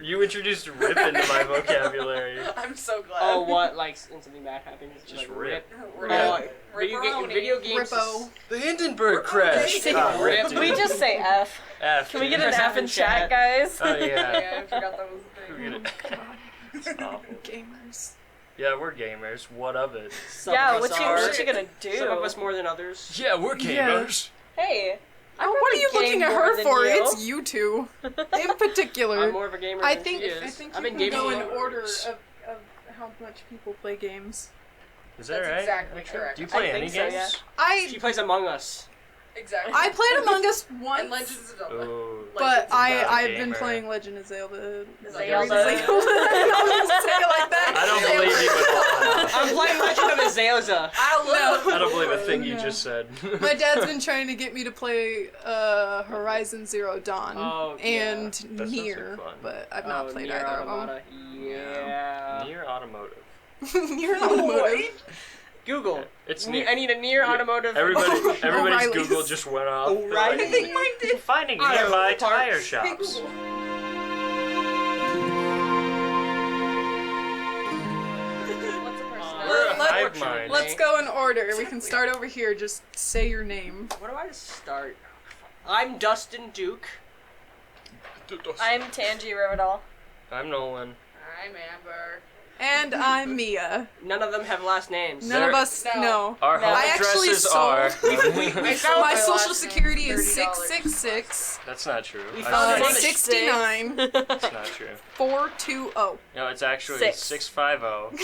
You introduced rip into my vocabulary. I'm so glad. Oh, what? Like, when something bad happens? Just like, rip. Video games. Rippo. The Hindenburg crash. Rip. Can we just say F? F. Can we get Press an F F in in chat, chat. guys? Oh, yeah. Yeah, I forgot that was a thing. We're gonna- It's awful. Gamers. Yeah, we're gamers. What of it? Some Yeah, of us what you gonna do? Some of us more than others. Yeah, we're gamers. Hey. Oh, what are you probably looking game at more her than for? you. It's you two. In particular. I'm more of a gamer I than think she is. I think I've you been can gaming go in for order years. of how much people play games. Is that That's right? exactly Actually? correct. Do you play I any think so, games? She plays Among Us. Exactly. I played Among Us once. And Legends of Zelda. Oh. But Legends of I've Gamer. been playing Legend of Zelda. Zelda. I don't say it like that. I don't believe you at all. I'm playing Legend of Zelda. I don't believe a thing you just said. My dad's been trying to get me to play Horizon Zero Dawn and That sounds Nier, like fun. but I've not played Nier either Automata. Yeah. Nier Automotive. of them. Nier Automotive. Google. It's I Nier. need a Nier Automotive. Everybody's O'Reilly's. Google just went off. O'Reilly's. They're like, finding nearby tire shops. We're a hive mind. Let's go in order. We can start over here. Just say your name. Where do I start? I'm Dustin Duke. I'm Tangi Riverdale. I'm Nolan. I'm Amber. And I'm Mia. None of them have last names. None of us know. Our home I actually addresses sold. are. My social security is 666. That's not true. We found it on the 69 That's not true. 420. No, it's actually Six. 650.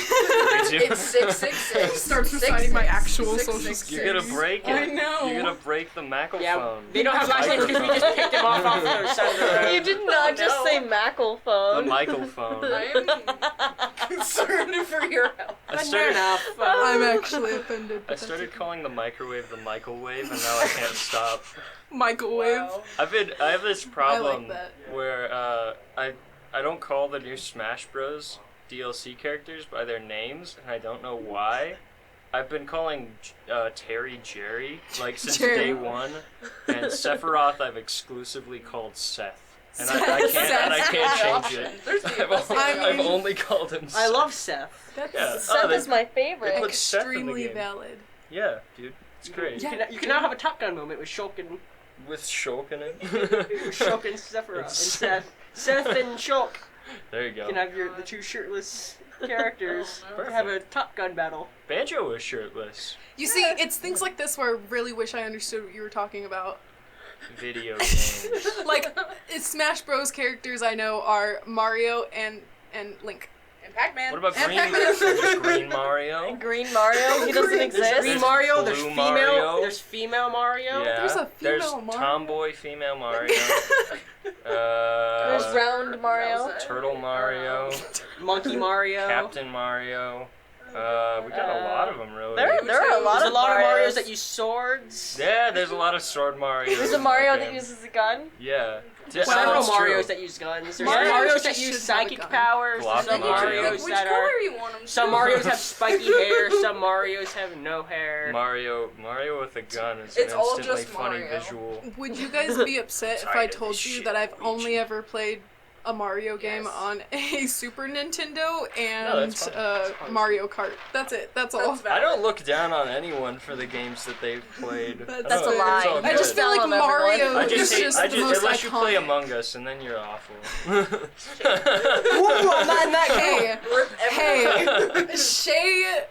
It's 666. Starts reciting my actual social security. You're gonna break it. I know. You're gonna break the Maclunky Yeah, phone. they don't have last names because we just picked them off the other side of the road. You did not just say Mackle The phone. Michael phone. I'm concerned for your health. Fair enough. I'm actually offended. I started calling the microwave the Michael wave, and now I can't stop. Microwave. I have this problem that. where I don't call the new Smash Bros. DLC characters by their names, and I don't know why. I've been calling Terry Jerry like since Jerry. day one, and Sephiroth I've exclusively called Seth. And I can't change it. I've only called him Seth. I love Seth. That's Yeah. Seth is my favorite. They put Seth in the extremely game. valid. Yeah, dude, it's great. You can now have a Top Gun moment with Shulk and With Shulk in it. Shulk and Sephiroth and Seth. Seth and Shulk. There you You go. can have the two shirtless characters Perfect. have a Top Gun battle. Banjo is shirtless. You see, it's things like this where I really wish I understood what you were talking about. Video games. Like, Smash Bros. Characters I know are Mario and Link. And Pac-Man. What about and Green? Pac-Man. There's Green Mario. Green Mario, he doesn't exist. Green Mario, Blue there's female Mario. there's female Mario. Yeah. There's a female Mario. Tomboy female Mario. There's round Mario. Turtle Mario. Monkey Mario. Captain Mario. We got a lot of them really. There are a lot There's of a lot of Marios Marios that use swords. Yeah, there's a lot of sword Marios. There's a in Mario that that game. uses a gun. Yeah. There's Yeah, several that's true. Marios that use guns. There's Mario Marios just that should use have a psychic gun. powers. Glock There's some Mario. Marios Which that color are. you want them to? Some Marios have spiky hair. Some Marios have no hair. Mario with a gun is It's an all instantly just funny Mario. visual. Would you guys be upset if I Tired of told this you shit, that I've Luigi. only ever played a Mario game Yes. on a Super Nintendo No, and that's fine. Mario Kart? That's it. That's all. I don't look down on anyone for the games that they've played. That's I don't- a lie. it's all I just good. feel like Tell 'em, everyone. Mario I is just hate, just I the just, most unless you play iconic. Among Us, and then you're awful. Ooh, I'm not in that game. Hey, Shay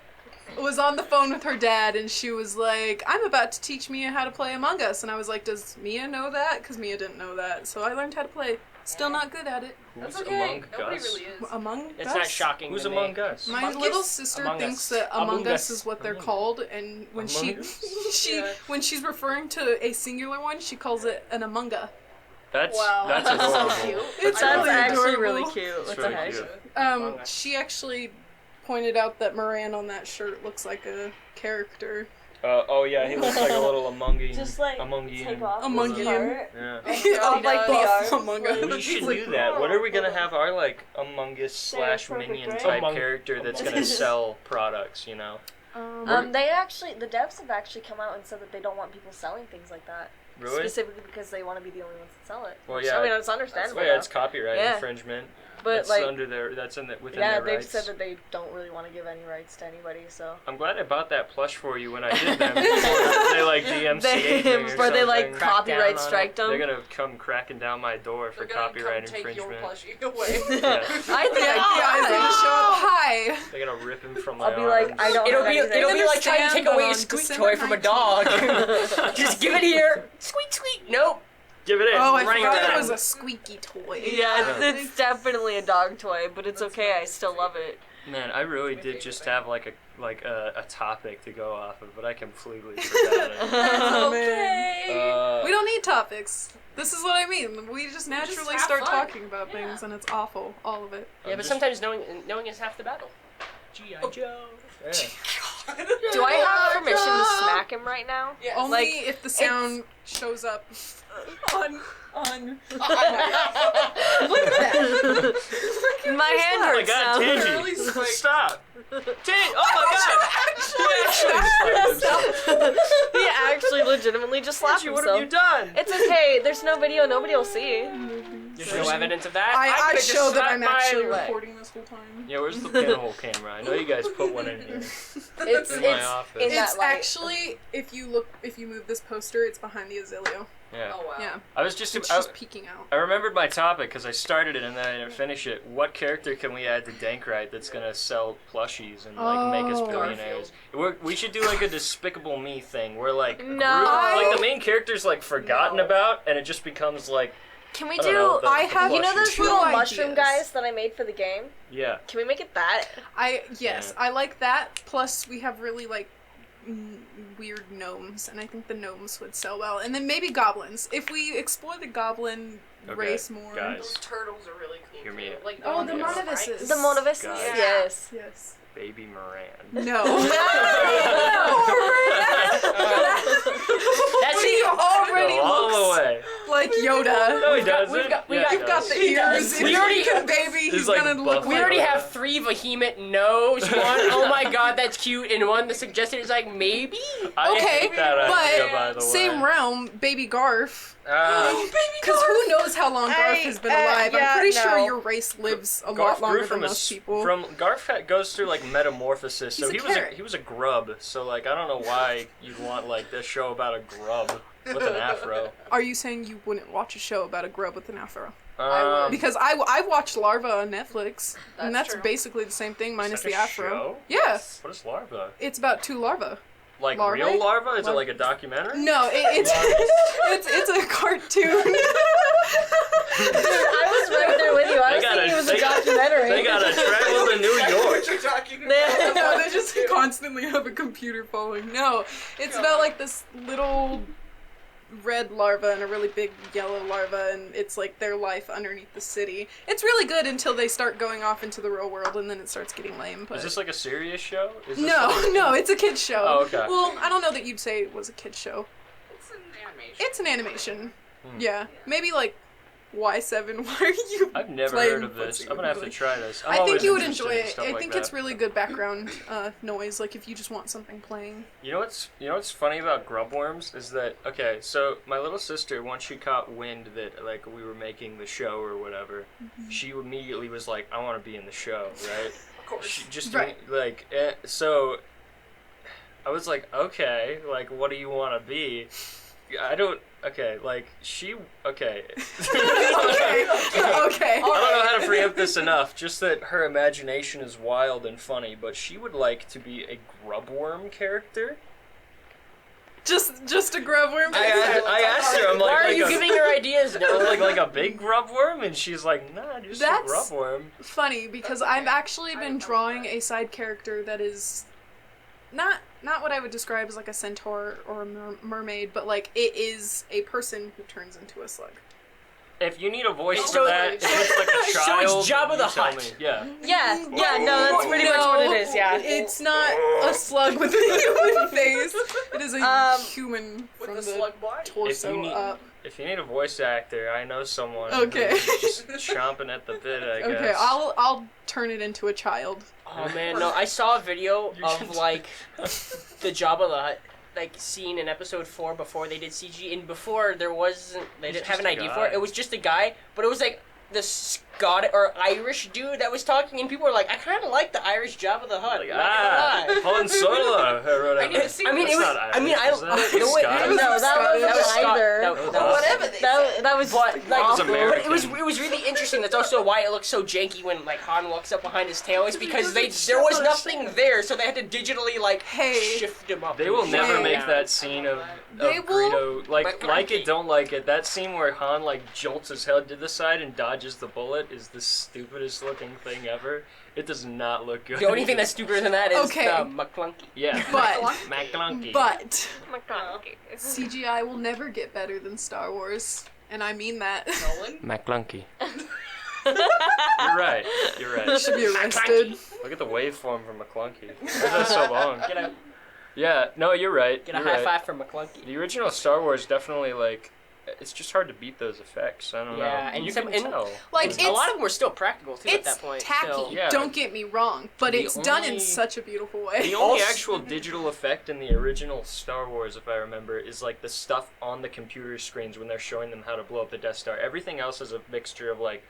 was on the phone with her dad, and she was like, "I'm about to teach Mia how to play Among Us," and I was like, "Does Mia know that?" Because Mia didn't know that, so I learned how to play. Still not good at it. Who's That's Among Nobody Us? really is. Among It's Us? not shocking. Who's to me. Among Us? My Among little Us? sister Among thinks Us. that Among Among Us Us. is what they're Among called, and when Among Us? when she's referring to a singular one, she calls it an Amunga. That's Wow. that's That's so adorable. cute. It's That's really actually adorable. really cute. It's What the really heck? cute. Among Us. She actually pointed out that Moran on that shirt looks like a character. Oh yeah, he looks like a little Amungian. Just like Amungian. take off Among his you. heart. Yeah. Of like the Buff arms. Among like- Us. We should do that. What are we gonna have our like Among Us slash perfect, minion right? type Among- character that's Among gonna Us. sell products? You know? They actually, the devs have actually come out and said that they don't want people selling things like that. Really? Specifically because they want to be the only ones that sell it. Well, Which, yeah. I mean, it's understandable. Well, yeah, it's copyright Yeah. infringement. But But That's like, under their. That's within yeah, their they've rights. said that they don't really want to give any rights to anybody. So I'm glad I bought that plush for you when I did them. They like DMCA'd me or before they like something. copyright down on striked them. They're gonna come cracking down my door for They're gonna copyright come take infringement. your plushie away. Yeah. I think Yeah, it's gonna show up high. They're gonna rip him from my I'll be arms. like, I don't It'll have be anything. it'll be like trying to take understand, away but a on squeak December toy from a dog. Just give it here. Squeak, squeak. Nope. Give it in. Oh, I Running forgot around. it was a squeaky toy. Yeah, it's definitely a dog toy, but it's okay. I still love it. Man, I really did just have like a topic to go off of, but I completely forgot it. Oh, man. Uh, We don't need topics. This is what I mean. We just naturally have start fun. talking about things, and it's awful. All of it. Yeah, but just- sometimes knowing is half the battle. G.I. Joe. yeah. Do I have permission to smack him right now? Only Like, if the sound shows up on. Look at that. My hand Oh my hurts god, now. Tangi! Stop! He actually legitimately just slapped Tangi, what have you himself. done? It's okay. There's no video. Nobody will see. There's no evidence of that. I could've just show that slapped I'm my actually leg. recording this whole time. Yeah, where's the pinhole camera? I know you guys put one in here. It's In my office. in that It's light. actually, if you move this poster, it's behind the azalea. Yeah. wow. Yeah, I was just. it's just peeking out. I remembered my topic because I started it and then I didn't finish it. What character can we add to Dankrite that's gonna sell plushies and like make us Oh. billionaires? We should do like a Despicable Me thing where like No. like the main character's like forgotten about and it just becomes like Can we I don't do? know, the- I the have- You know plushie. those Two little ideas. mushroom guys that I made for the game? Yeah. Can we make it that? Yes, I like that. Plus, we have really like weird gnomes, and I think the gnomes would sell well. And then maybe goblins. If we explore the goblin Okay, race more. guys. Turtles are really cool. Hear me too. out. Like Oh, the Yeah. Monovises. The Monovises? Guys. Yes. Yes. Baby Moran. No. That's He it. already Go all the looks way. like Yoda. No, he doesn't. we've got- Yeah, he You've got does. the He does. ears. We If already- you can baby, he's like gonna look buff We like already Yoda. have 3 vehement no's. One, oh my god, that's cute, and one, the suggested is like, maybe? I Okay, hate that idea, by the but way. same realm, Baby Garf. Ah. Because who knows how long Garf has been alive? yeah, I'm pretty sure no. your race lives a Garf lot grew longer from than most people. Garf goes through like metamorphosis, so He's a he carrot. was a grub. So like I don't know why you'd want like this show about a grub with an afro. Are you saying you wouldn't watch a show about a grub with an afro? Um, Because I watched Larva on Netflix, and That's that's true. basically the same thing minus it's like the a afro. show? Yeah, What is larva? it's about 2 larvae. Like Larvae? real larva? Is it Lar- like a documentary? No, it's a cartoon. I was right there with you. I They was gotta- thinking it was they a gotta- documentary. They gotta travel to New York. What you're talking Yeah. No, they just constantly have a computer following. No, it's about like this little red larva and a really big yellow larva, and it's like their life underneath the city. It's really good until they start going off into the real world, and then it starts getting lame. But Is this like a serious show? Is this no, like- no, it's a kid's show. Oh, okay. Well, I don't know that you'd say it was a kid's show. It's an animation. It's an animation. Hmm. Yeah, maybe like Y7. Why are you? I've never playing heard of this. footsie I'm gonna have to with me? try this. I'm I think always you would interested enjoy in it. stuff I like think that. it's really good background noise. Like if you just want something playing. You know what's funny about grubworms is that okay, so my little sister once she caught wind that like we were making the show or whatever, she immediately was like, I want to be in the show, right? Of course. She just Right. like so. I was like, okay, like what do you want to be? I don't. Okay, like she. Okay. Okay. Okay. I don't know how to preempt this enough. Just that her imagination is wild and funny, but she would like to be a grubworm character. Just a grubworm. I asked her, I'm like, Why are like you a, giving her ideas, no? like a big grubworm, and she's like, nah, just That's- a grubworm. Funny because I've actually been drawing a side character that is not what I would describe as like a centaur or a mermaid, but like it is a person who turns into a slug. If you need a voice So- for that, if it's like a so child, it's Jabba you the tell Hutt. me. Yeah. Yeah, no, that's pretty much No, what it is, yeah. It's not a slug with a human face. It is a human With from the the slug body. torso up. If you need a voice actor, I know someone. Okay. who's just chomping at the bit, I guess. Okay, I'll turn it into a child. Oh man, no, I saw a video You of can- like the Jabba the Hutt like scene in episode 4 before they did CG, and before there wasn't they He's didn't have an just a ID guy. for it. It was just a guy, but it was like the Scottish or Irish dude that was talking, and people were like, I kind of like the Irish Jabba the Hutt. Like, not gonna lie. Han Solo or whatever. I mean, it was. I mean, I. Is that You know what? Scottish? No, that was either. Whatever they said. That was But like, was but American. it was really interesting. That's also why it looks so janky when like Han walks up behind his tail. Is because there was nothing there, so they had to digitally like shift him up. They will never Hey. make that scene of They will- Greedo like Maclunky. it, don't like it. That scene where Han like jolts his head to the side and dodges the bullet is the stupidest looking thing ever. It does not look good. The only thing that's stupider than that is Okay. the Maclunky. yeah, But Maclunky. but Maclunky. CGI will never get better than Star Wars, and I mean that. Nolan. Maclunky. You're right. You're You right. should be arrested. Look at the waveform from Maclunky. That's so long. Get a Yeah, no, you're right. get a You're high right. five from Maclunky. The original Star Wars definitely like. It's just hard to beat those effects. I don't know. Yeah, and you some- can and- tell. Like, A lot of them were still practical too at It's that point. tacky. So. Yeah. Don't get me wrong, but The it's done in only- such a beautiful way. The only Also- actual digital effect in the original Star Wars, if I remember, is like the stuff on the computer screens when they're showing them how to blow up the Death Star. Everything else is a mixture of like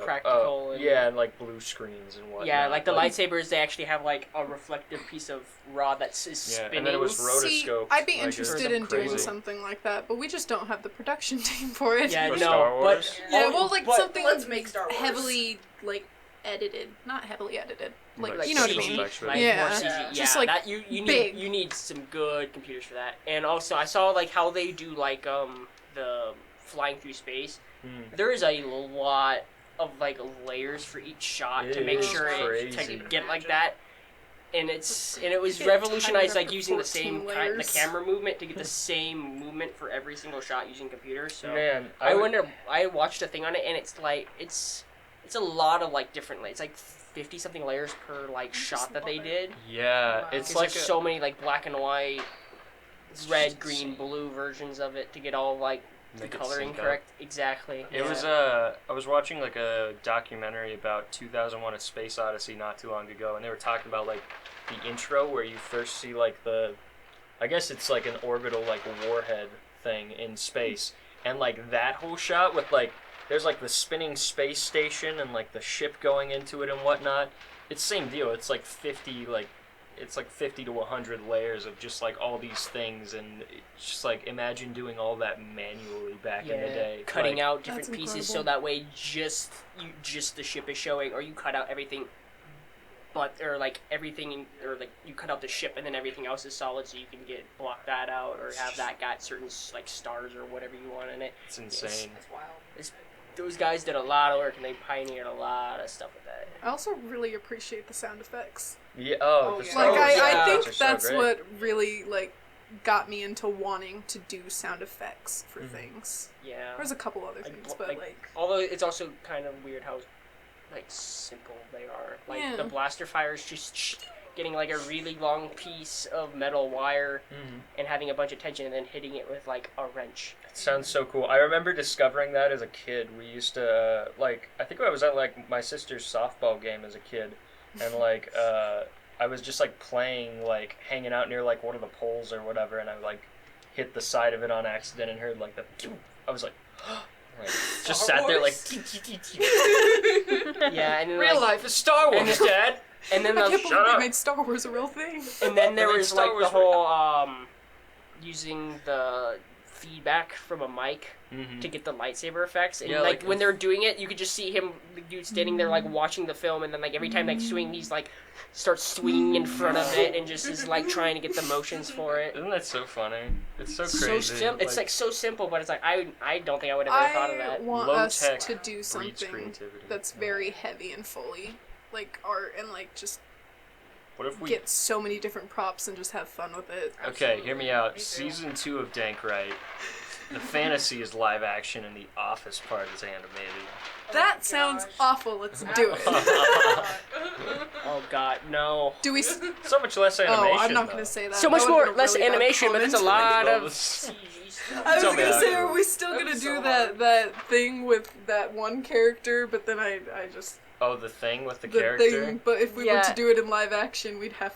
Practical and- yeah, and like blue screens and whatnot. Yeah, like the lightsabers, they actually have like a reflective piece of rod that is Yeah, spinning. and then it was See, rotoscope. I'd be like, it was interested in doing crazy. something like that, but we just don't have the production team for it. Yeah, For no, Star but Wars? Yeah, well, like but- something let's make Star Wars. heavily like edited, not heavily edited, like, Like you know what I CG, mean. effects, like Yeah. more CG. Yeah. Yeah, Just, like, that you big. need some good computers for that. And also, I saw like how they do like the flying through space. Hmm. There is a lot of like layers for each shot It to make is sure it crazy. to get like that. And it was Get revolutionized tightened up like to using the 14 same the layers. camera movement to get the same movement for every single shot using computers. So Man, I would- wonder. I watched a thing on it, and it's like it's a lot of like different layers. It's like 50 something layers per like shot that they did. Yeah, Wow. it's It's like like so many like black and white, red, green, blue versions of it to get all like the Make it coloring sync up. correct. Exactly. It yeah. was I was watching like a documentary about 2001: A Space Odyssey not too long ago, and they were talking about like the intro where you first see like I guess it's like an orbital like warhead thing in space, and like that whole shot with like there's like the spinning space station and like the ship going into it and whatnot. It's same deal. It's like 50 to 100 layers of just like all these things, and it's just like imagine doing all that manually back in the day. cutting Like, out different That's pieces so incredible. that way just the ship is showing, or you cut out everything, or like everything, or like you cut out the ship and then everything else is solid, so you can block that out or have that got certain like stars or whatever you want in it. It's insane. That's wild. Those guys did a lot of work and they pioneered a lot of stuff with that. I also really appreciate the sound effects. Yeah. Oh, The yeah. Star Like Wars I yeah. effects think are so that's great. what really like got me into wanting to do sound effects for Mhm. things. Yeah. There's a couple other Like, things, but like although it's also kind of weird how like simple they are. Like Yeah. the blaster fire is just getting like a really long piece of metal wire Mhm. and having a bunch of tension and then hitting it with like a wrench. It sounds so cool. I remember discovering that as a kid. We used to I think I was at like my sister's softball game as a kid, and like I was just like playing, like hanging out near like one of the poles or whatever, and I like hit the side of it on accident and heard like the. I was like, like just Star sat there like. Wars? Yeah, and then, Real like, life is Star and Wars, then- Dad. and then I the can't shut believe up. they made Star Wars a real thing. and then there And then was Star like Wars the whole using the feedback from a mic Mhm. to get the lightsaber effects, and Yeah, like like when they're doing it, you could just see him, the dude standing there like watching the film, and then like every time they swing, he's like starts swinging in front of it and just is like trying to get the motions for it. Isn't that so funny? It's so So crazy. it's like so simple, but it's like I don't think I would have ever thought of I that. want Low us tech to do breeds something creativity. that's very heavy and fully like art and like just What if we? get so many different props and just have fun with it. Okay, hear me out. Me too. Season 2 of Dankrite. The fantasy is live action and the office part is animated. That sounds awful. Let's do it. Oh God, no! Do we? So much less animation. Oh, I'm not though. gonna say that. So That much would've more been a less really bad animation, but it's a comment. lot Well, of it's- CG stuff. I was Tell me gonna about say, it. are we still That gonna was do so that thing with that one character? But then I just Oh, the thing with the the character? thing. But if we were Yeah. to do it in live action, we'd have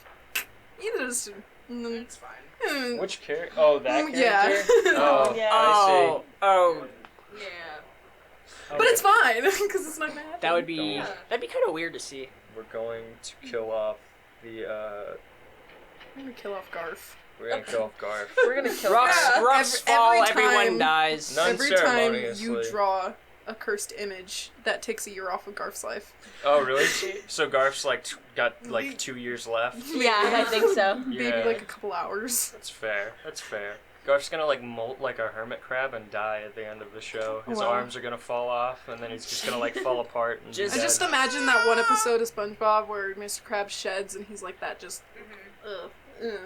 either just. It's fine. Which character? Oh, that Yeah. character? Oh, Yeah. I see. Oh, Yeah. But it's fine because it's not gonna happen. That'd be kind of weird to see. We're going to kill off the. I'm gonna kill off Garf. We're gonna kill off Garf. We're gonna kill Rocks, her. rocks Every fall, time- everyone dies. None Every time ceremoniously. you draw a cursed image, that takes a year off of Garf's life. Oh really? So Garf's like got like 2 years left. Yeah, I think so. Maybe Yeah. like a couple hours. That's fair. That's fair. Garf's gonna like molt like a hermit crab and die at the end of the show. His Wow. arms are gonna fall off, and then he's just gonna like fall apart. And Just- I be just dead. imagine that one episode of SpongeBob where Mr. Krabs sheds and he's like that, just. Ugh.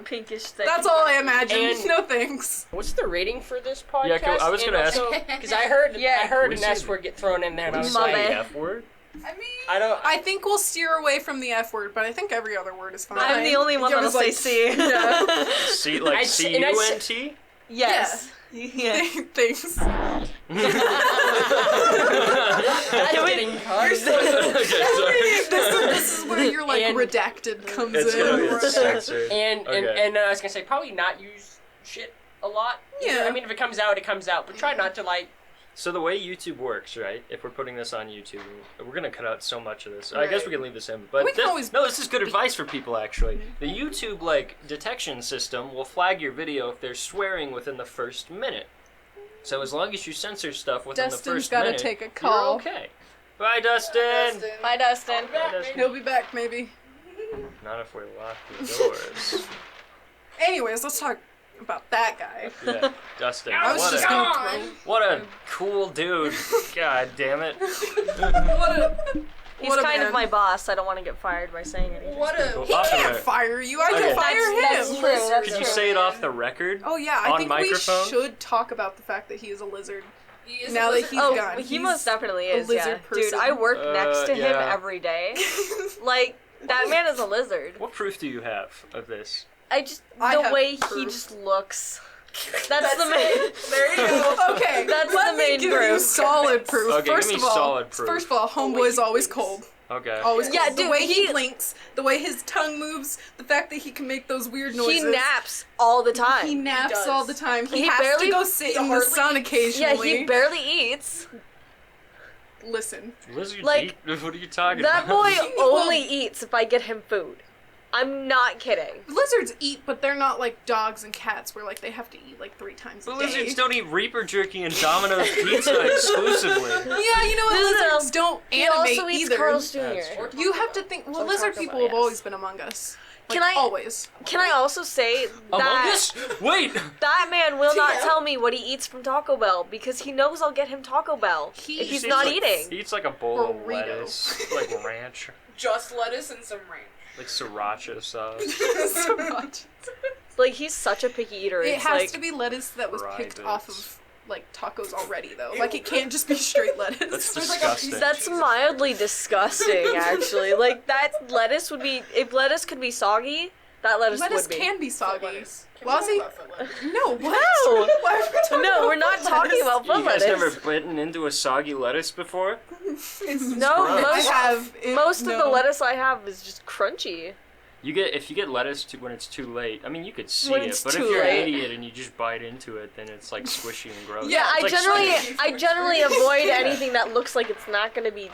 Pinkish thing. That's all I imagine. And- No thanks. What's the rating for this podcast? Yeah, I was gonna ask- because I heard I heard We an said- S word get thrown in there, and I was Mother. like, the F word. I mean, I don't. I think we'll steer away from the F word, but I think every other word is fine. I'm the only one It that'll was say like- C. Yeah. C like and I said- CUNT. Yes. Yeah. Thanks. That's getting cut. this is where your like And- redacted comes It's in. gonna get censored. And Okay. I was gonna say probably not use shit a lot. Yeah. I mean, if it comes out, it comes out. But try not to like. So the way YouTube works, right? If we're putting this on YouTube, we're gonna cut out so much of this. I guess we can leave this in, but We can always this is good advice for people. Actually, the YouTube like detection system will flag your video if there's swearing within the first minute. So as long as you censor stuff within the Dustin's first gotta minute, take a you're call. okay. Bye, Dustin. Bye, Dustin. He'll be back maybe. Not if we lock the doors. Anyways, let's talk about that guy. Yeah, Dustin. I was just gonna throw. What a cool dude. God damn it. He's What a kind man. of my boss. I don't want to get fired by saying anything. what a. He Off the can't rip. fire you. I Okay. can fire That's him. true. That's Could you true. say it off the record? Oh yeah, I On think microphone? we should talk about the fact that he is a lizard. He is Now a that lizard. he's Oh, gone. he He's most definitely a is, yeah. lizard Dude, person. I work next to him yeah. every day. Like, that man is a lizard. What proof do you have of this? I The have way he proof. just looks. That's the main. There you go. Okay, That's let the me main give you proof. solid proof. Okay, first give me of all, solid proof. First of all, homeboy's always cold. Okay. Always Yeah, cold. The dude, way he he- blinks, the way his tongue moves, the fact that he can make those weird noises. He naps all the time. He naps does. all the time. He He has barely- to go sit he in the hardly sun eats. occasionally. Yeah, he barely eats. Listen, Lizards Like, eat? What are you talking That about? boy only eats if I get him food. I'm not kidding. lizards eat, but they're not like dogs and cats where like they have to eat like 3 times a But day. lizards don't eat Reaper jerky and Domino's pizza exclusively. Yeah, you know what? No, no, no. Lizards don't He animate also eats either. Carl's Jr. That's true. You have to think. Well, Or lizard Taco people Bell, have yes. always been among us. Like, Can I- always? Can I also say Among that Us? Wait! that man will not Yeah. tell me what he eats from Taco Bell because he knows I'll get him Taco Bell He if he's eats not like- eating. He eats like a bowl of Burrito. lettuce, like ranch, Just lettuce and some ranch. like sriracha sauce. So much. Like, he's such a picky eater. It It's has like, to be lettuce that was Fried picked bits. off of like tacos already, though. Like it can't just be straight lettuce. That's There's like a piece disgusting. of- that's mildly disgusting, actually. Like, that lettuce would be... If lettuce could be soggy, that lettuce would be. can be Foot soggy. lettuce. Can we talk Lozzie? about foot lettuce? No, what? No. Why are we talking No, about we're not foot talking lettuce? about foot You guys lettuce. ever bitten into a soggy lettuce before? No, gross. most, I have. most of the no. lettuce I have is just crunchy. If you get lettuce when it's too late, I mean you could see When it, it's but if too you're late. an idiot and you just bite into it, then it's like squishy and gross. Yeah, It's like I generally avoid anything that looks like it's not going to be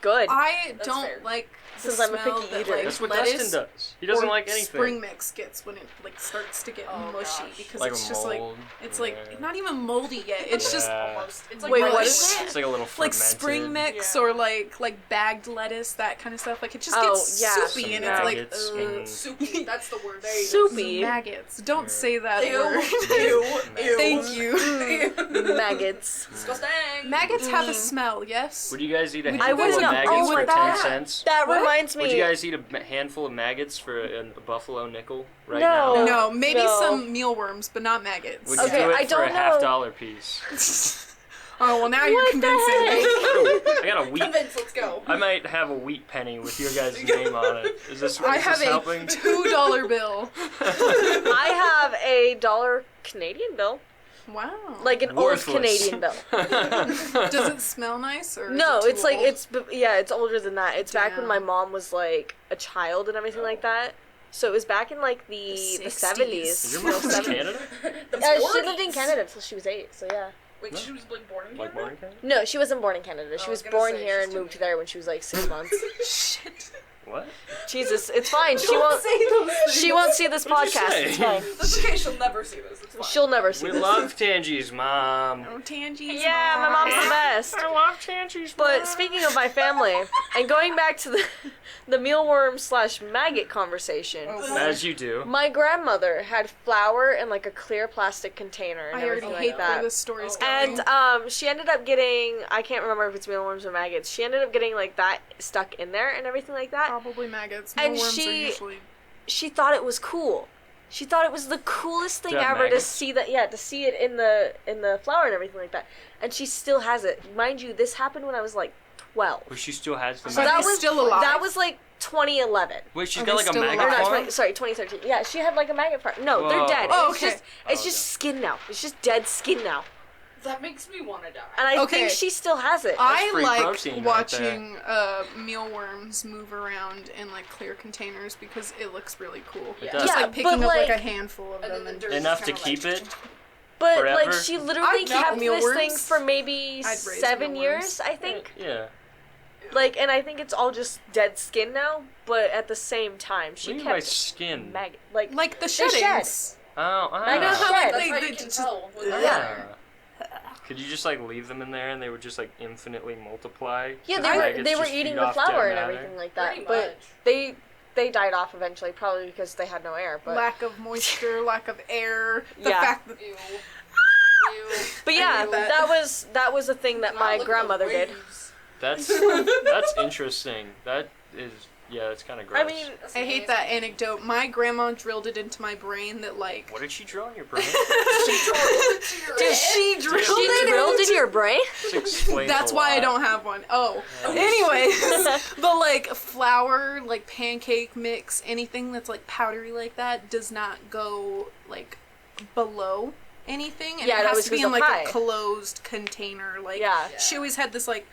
good. I That's don't fair. like the Since I'm a smell picky that, eater. like, That's what lettuce Dustin does. He doesn't or like anything. spring mix gets when it like starts to get Oh, mushy gosh. because Like it's just like mold. it's Yeah. like not even moldy yet. It's just Yeah. Almost. It's like Wait, really what wet. is It's like a little like fermented. spring mix Yeah. or like bagged lettuce, that kind of stuff. Like it just Oh, gets yeah. soupy Some and it's like maggots ugh. and- Soupy. That's the word. There you Soupy. maggots. Don't Yeah. say that Ew. word. Ew. Ew. Thank you. Maggots. Disgusting. Maggots have a smell, yes. Would you guys eat a Would handful you guys of not- maggots oh for my 10 God. cents? That What? reminds me. Would you guys eat a handful of maggots for a buffalo nickel right No. now? No, maybe No. some mealworms, but not maggots. Would you Okay, do it I for don't a half know. dollar piece? Oh well, now you're What the convincing me. I got a wheat. Convince. Let's go. I might have a wheat penny with your guys' name on it. Is this I have helping? a $2 bill. I have a $1 Canadian bill. Wow. Like an Worthless. old Canadian bill. Does it smell nice or? No, is it it's too like, old? it's older than that. It's back when Damn. my mom was like a child and everything like that. So it was back in like the 60s. 70s. Is your mom from 70s. Canada? The She lived 40s. in Canada until she was 8, so yeah. Wait, No. she was like born in Like Canada? Morning Canada? No, she wasn't born in Canada. She I was was gonna born say, here she's and too moved young. there when she was like 6 months. Shit. What? Jesus, it's fine. She Don't won't. say those things. She won't see this What'd you podcast. say? It's fine. That's okay. She'll never see this. It's fine. She'll never see We this. love Tangi's mom. Oh, Tangi's Yeah, my mom's the best. I love Tangi's But speaking of my family, and going back to the mealworm/maggot conversation, Oh, As you do. my grandmother had flour in like a clear plastic container and I already everything hate like where that. this story's going. And she ended up getting, I can't remember if it's mealworms or maggots. She ended up getting like that stuck in there and everything like that. Probably maggots. And Mealworms are she- usually... She thought it was cool. She thought it was the coolest thing To have ever to maggots? see that. Yeah, to see it in the flour and everything like that. And she still has it, mind you. This happened when I was like 12. But she still has the So maggot. that was still alive? That was like 2011. Wait, she's Are got they like a still maggot Or alive? not, farm? sorry, 2013. Yeah, she had like a maggot farm. No, Whoa. they're dead. Oh, It's okay. just, it's Oh, just okay. skin now. It's just dead skin now. That makes me want to die. And I Okay. think she still has it. I free like protein right watching mealworms move around in like clear containers because it looks really cool. It Yeah. does. Just Yeah, like picking but, up like like- a handful of And them then and the dirt Enough is to kinda keep like- it? But Forever? like she literally I'd kept eat this thing mealworms. for maybe I'd raise 7 mealworms. years, I think. Yeah. Like, and I think it's all just dead skin now. But at the same time, What she do you mean by kept skin? maggot. Like like the They shed. sheddings. Oh, I know know how, how like, That's they- how they you can just- tell when they're Yeah. there. Could you just like leave them in there and they would just like infinitely multiply? yeah, 'Cause they were maggots they were just eating feed the off flour dead and matter? everything like that. Pretty But much. they died off eventually, probably because they had no air. But Lack of moisture, lack of air. The Yeah. fact that Ew. Ew. but yeah, hate that. that was a thing that Wow, my look at the grandmother did. waves. That's interesting. That is that's kind of gross. I mean, That's I hate that anecdote. My grandma drilled it into my brain that like what did she draw in your brain? dude, she drilled it in your brain. This explains that's a why I lot. don't have one. Oh. Yeah. Anyways, but like flour, like pancake mix, anything that's like powdery like that does not go like below anything. And Yeah, it it has always to be goes in up like high. a closed container. Like Yeah. she always had this like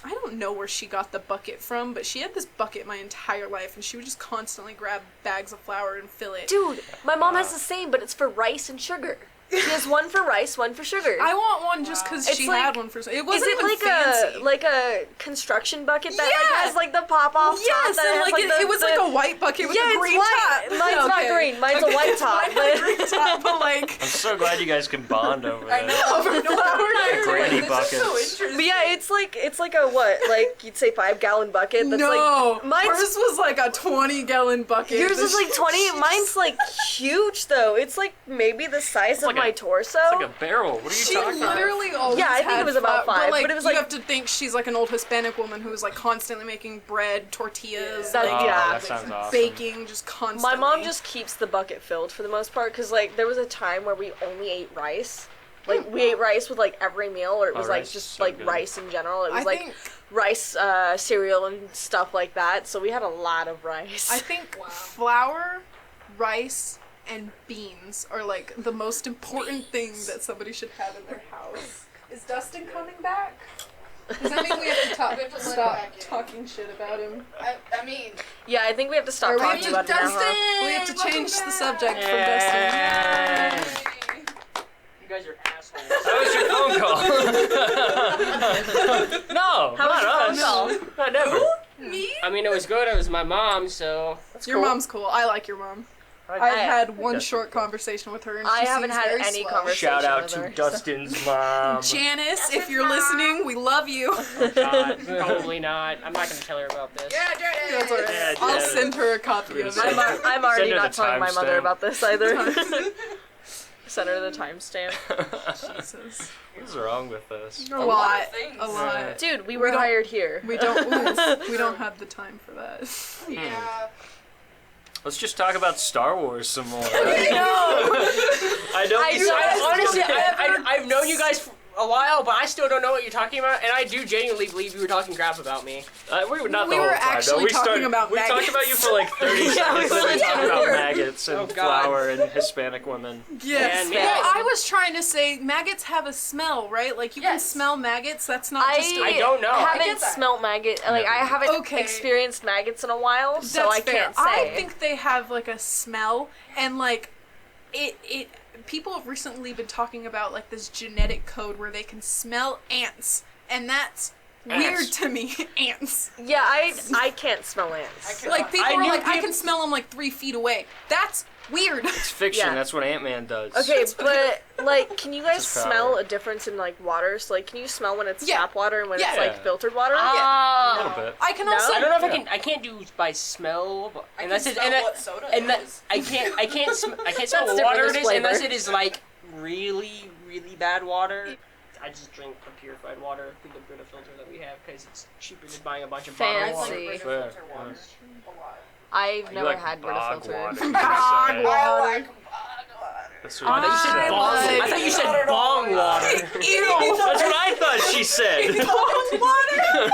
I don't know where she got the bucket from, but she had this bucket my entire life, and she would just constantly grab bags of flour and fill it. Dude, my mom has the same, but it's for rice and sugar. She has one for rice, one for sugar. I want one just because It's she like- had one for. It Is wasn't it even like fancy. a construction bucket that like Yeah. has like the pop off top? Yes, that and has, like, the, it was the, like a white bucket with yeah, a it's green white. top. Mine's not Okay. green. Mine's a white top. Mine had a green top, but like I'm so glad you guys can bond over I this. know. over flour. Granny This buckets. is so interesting. But yeah, it's like a what? Like you'd say 5-gallon bucket. That's No, like mine's hers was like a 20-gallon bucket. yours The is like 20. Mine's like huge though. It's like maybe the size of like my a- torso. It's like a barrel. What are you She talking about? literally always Yeah, I think had it was about flour, 5, like, but it was you like- have to think she's like an old Hispanic woman who was like constantly making bread, tortillas, That- Oh, like yeah. that sounds awesome. baking, just constantly. My mom just keeps the bucket filled for the most part because like there was a time where we only ate rice. Like we ate rice with like every meal, or it was like rice is just so like good. rice in general. It was I like think rice cereal and stuff like that. So we had a lot of rice. I think Wow. flour, rice, and beans are like the most important thing that somebody should have in their house. Is Dustin coming back? Does that mean we have to We have to let him stop back in. talking shit about him? I mean, yeah, I think we have to stop Or we have talking to about it now. Huh? Dustin! We have to change the subject Yay. from Dustin. You guys are assholes. That was your phone call. No, How was not your us. phone Not never. Me? I mean, it was good. It was my mom, so that's Your cool. mom's cool. I like your mom. I've I- had one Dustin's short cool. conversation with her, and I she haven't seems had very any slow. conversation. Shout out with to her, Dustin's mom. Janice, if you're listening, we love you. God, probably not. I'm not gonna tell her about this. Yeah, Jared. That's all right. Yeah, I'll Janice. send her a copy of Send it. her- I'm already Send her not the telling my mother timestamp. about this either. Send her the timestamp. Jesus. What's wrong with us? A lot lot. of things. A lot. Dude, we We were don't- hired here. We don't. We don't have the time for that. Yeah. Let's just talk about Star Wars some more. No! I don't. Honestly, I've known you guys for a while, but I still don't know what you're talking about, and I do genuinely believe you were talking crap about me. We were not We the whole were time. though. actually We talking started, about we talked maggots. about you for like 30 Yeah, seconds. we and then were. talking about maggots and Oh, God. flour and Hispanic women. Yes. Man, Well, man. I was trying to say maggots have a smell, right? Like you can Yes. smell maggots. That's not just. I don't know. Oh, I haven't get that. smelt maggot. Like I haven't Okay. experienced maggots in a while, so That's I fair. can't say. I think they have like a smell, and like it people have recently been talking about like this genetic code where they can smell ants, and that's weird to me. Ants. Yeah, I can't smell ants. Like people are like, I can smell them like 3 feet away. That's weird. It's fiction. Yeah. That's what Ant-Man does. Okay, but like, can you guys It's his smell power. a difference in like water? So like, can you smell when it's Yeah. tap water and when Yeah. it's like filtered water? A little bit. I can No? also. I don't know if I can't do by smell, but I can unless it's smell what soda and that is. I can't smell That's what different, water there's it is flavor. unless it is like really bad water. I just drink the purified water through the Brita filter that we have because it's cheaper than buying a bunch of bottled I water. Fancy. like Fair, filter water yeah. a lot. I've You never like had Brita bog filter. water. Bog I water. like bog water. That's I what thought you said I bong. like- I thought you said bong water. Ew. That's what I thought she said. Bong water.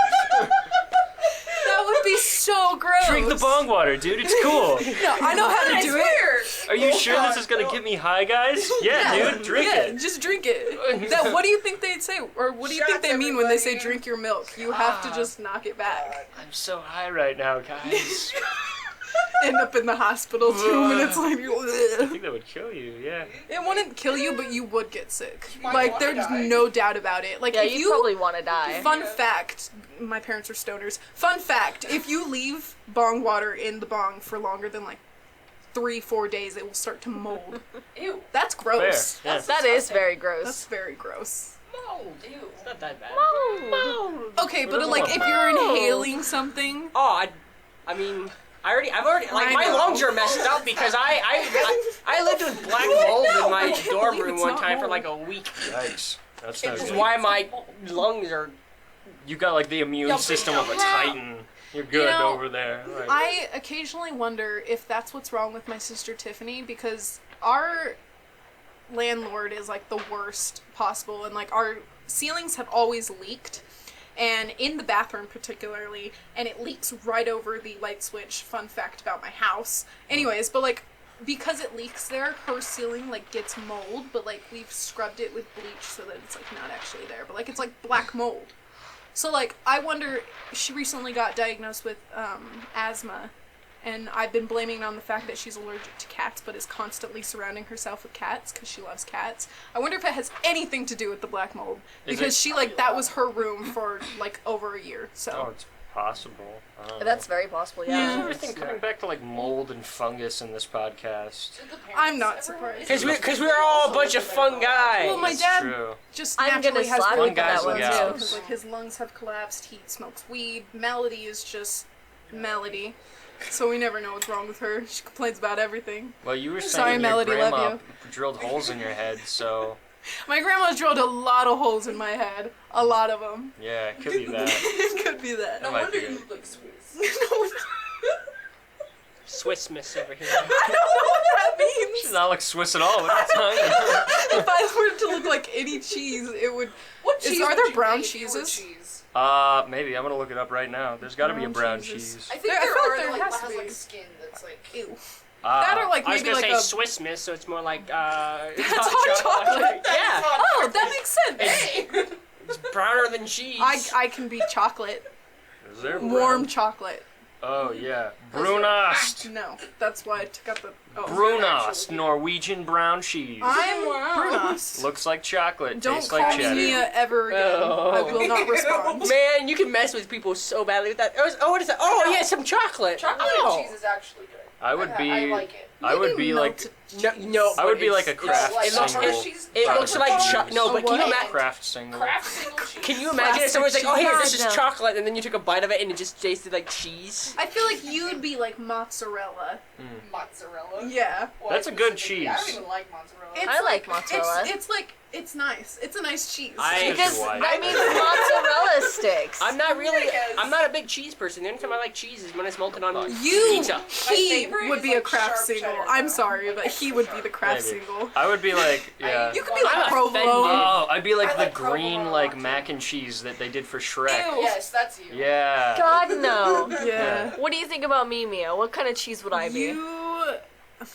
That would be so gross. Drink the bong water, dude. It's cool. No, I know how to do it. Are you sure this is gonna get me high, guys? Yeah, dude. Drink Yeah, it. just drink it. That, what do you think they'd say? Or what do you think Shots, they mean when they say everybody. drink your milk? You have to just knock it back. I'm so high right now, guys. End up in the hospital 2 minutes later. I Ugh. think that would kill you. Yeah. It wouldn't kill you, but you would get sick. might Like, wanna there's die. no doubt about it. Like, Yeah, if you'd you... probably want to die. Fun fact, my parents are stoners. Fun fact, if you leave bong water in the bong for longer than like 3-4 days, it will start to mold. Ew. That's gross. Fair. Yeah. That is very gross. That's very gross. Mold. Ew. It's not that bad. Okay, but doesn't like want if mold? you're inhaling something, Oh, I mean, I've already, like, I my know. lungs are messed up because I lived with black mold in my I can't dorm believe room it's one not time for mold. like a week. Yikes. That's no Which is good. why my lungs are. You got like the immune system of a titan. You're good You know, over there. Like, I occasionally wonder if that's what's wrong with my sister Tiffany, because our landlord is like the worst possible, and like our ceilings have always leaked, and in the bathroom particularly, and it leaks right over the light switch. Fun fact about my house. Anyways, but like because it leaks there, her ceiling like gets mold, but like we've scrubbed it with bleach so that it's like not actually there, but like it's like black mold. So like I wonder, she recently got diagnosed with asthma, and I've been blaming it on the fact that she's allergic to cats, but is constantly surrounding herself with cats because she loves cats. I wonder if it has anything to do with the black mold, Is because it- she like that was her room for like over a year. So oh, it's possible. I don't know. That's very possible, Yeah. yeah. Everything coming back to like mold and fungus in this podcast. Did the parents I'm not ever- surprised. Because we're all a bunch of fun guys. well, my That's dad true. just I'm naturally gonna has slide really with that bad one, lungs too. because like his lungs have collapsed. He smokes weed. Melody is just Melody. So we never know what's wrong with her. She complains about everything. Well, you were saying Sorry, your Melody, love grandma you. drilled holes in your head, so My grandma drilled a lot of holes in my head. A lot of them. yeah, it could be that. It could be that. No might wonder be you it. look like Swiss. Swiss Miss over here. I don't know what that She's means. not like Swiss at all. What are you talking about? If I were to look like any cheese, it would. What Is- cheese are would there you brown be if you were cheeses? cheese? Maybe I'm gonna look it up right now. There's got to be a Brown brown cheeses. cheese. I think There- I there feel are like there like has one to has be. like skin that's like Ew. That or like I was maybe gonna like say a. Swiss Miss, so it's more like That's hot chocolate. Yeah, Oh, that makes sense. it's browner than cheese. I can be chocolate. Is there Warm brown? chocolate. Oh yeah, Brunost. No, that's why I took out the. Oh. Brunost, Norwegian brown cheese. I'm Brunost. Looks like chocolate. Don't tastes call like me cheddar. Mia ever again. Oh. I will not respond. Man, you can mess with people so badly with that. What is that? Oh yeah, some chocolate. chocolate Oh. and cheese is actually good. I would be. I like it. I would be like. Melted No, cheese. no. I would but be like a it's- craft like single. cheese. It looks like no, but can you what? imagine? Craft single. Craft single cheese. Can you imagine if someone's like, "Oh, here, this is No. chocolate," and then you took a bite of it and it just tasted like cheese? I feel like you'd be like mozzarella. Mozzarella? Yeah. Why That's a good specifically? I don't cheese. even like mozzarella. It's I like mozzarella. It's nice. It's a nice cheese. I- Because Your wife. that means mozzarella sticks. I'm not really. Yes. I'm not a big cheese person. The only time I like cheese is when it's melted on you, pizza. he favorite would is, be a like, craft sharp single. cheddar, I'm though. sorry, but Like he extra would be sharp. the craft Maybe. single. I would be like, yeah. You could be like I'm provolone. Oh, I'd be like I the like green provolone like too. mac and cheese that they did for Shrek. Ew. Yes, that's you. Yeah. God no. Yeah. What do you think about me, Mia? What kind of cheese would I be? You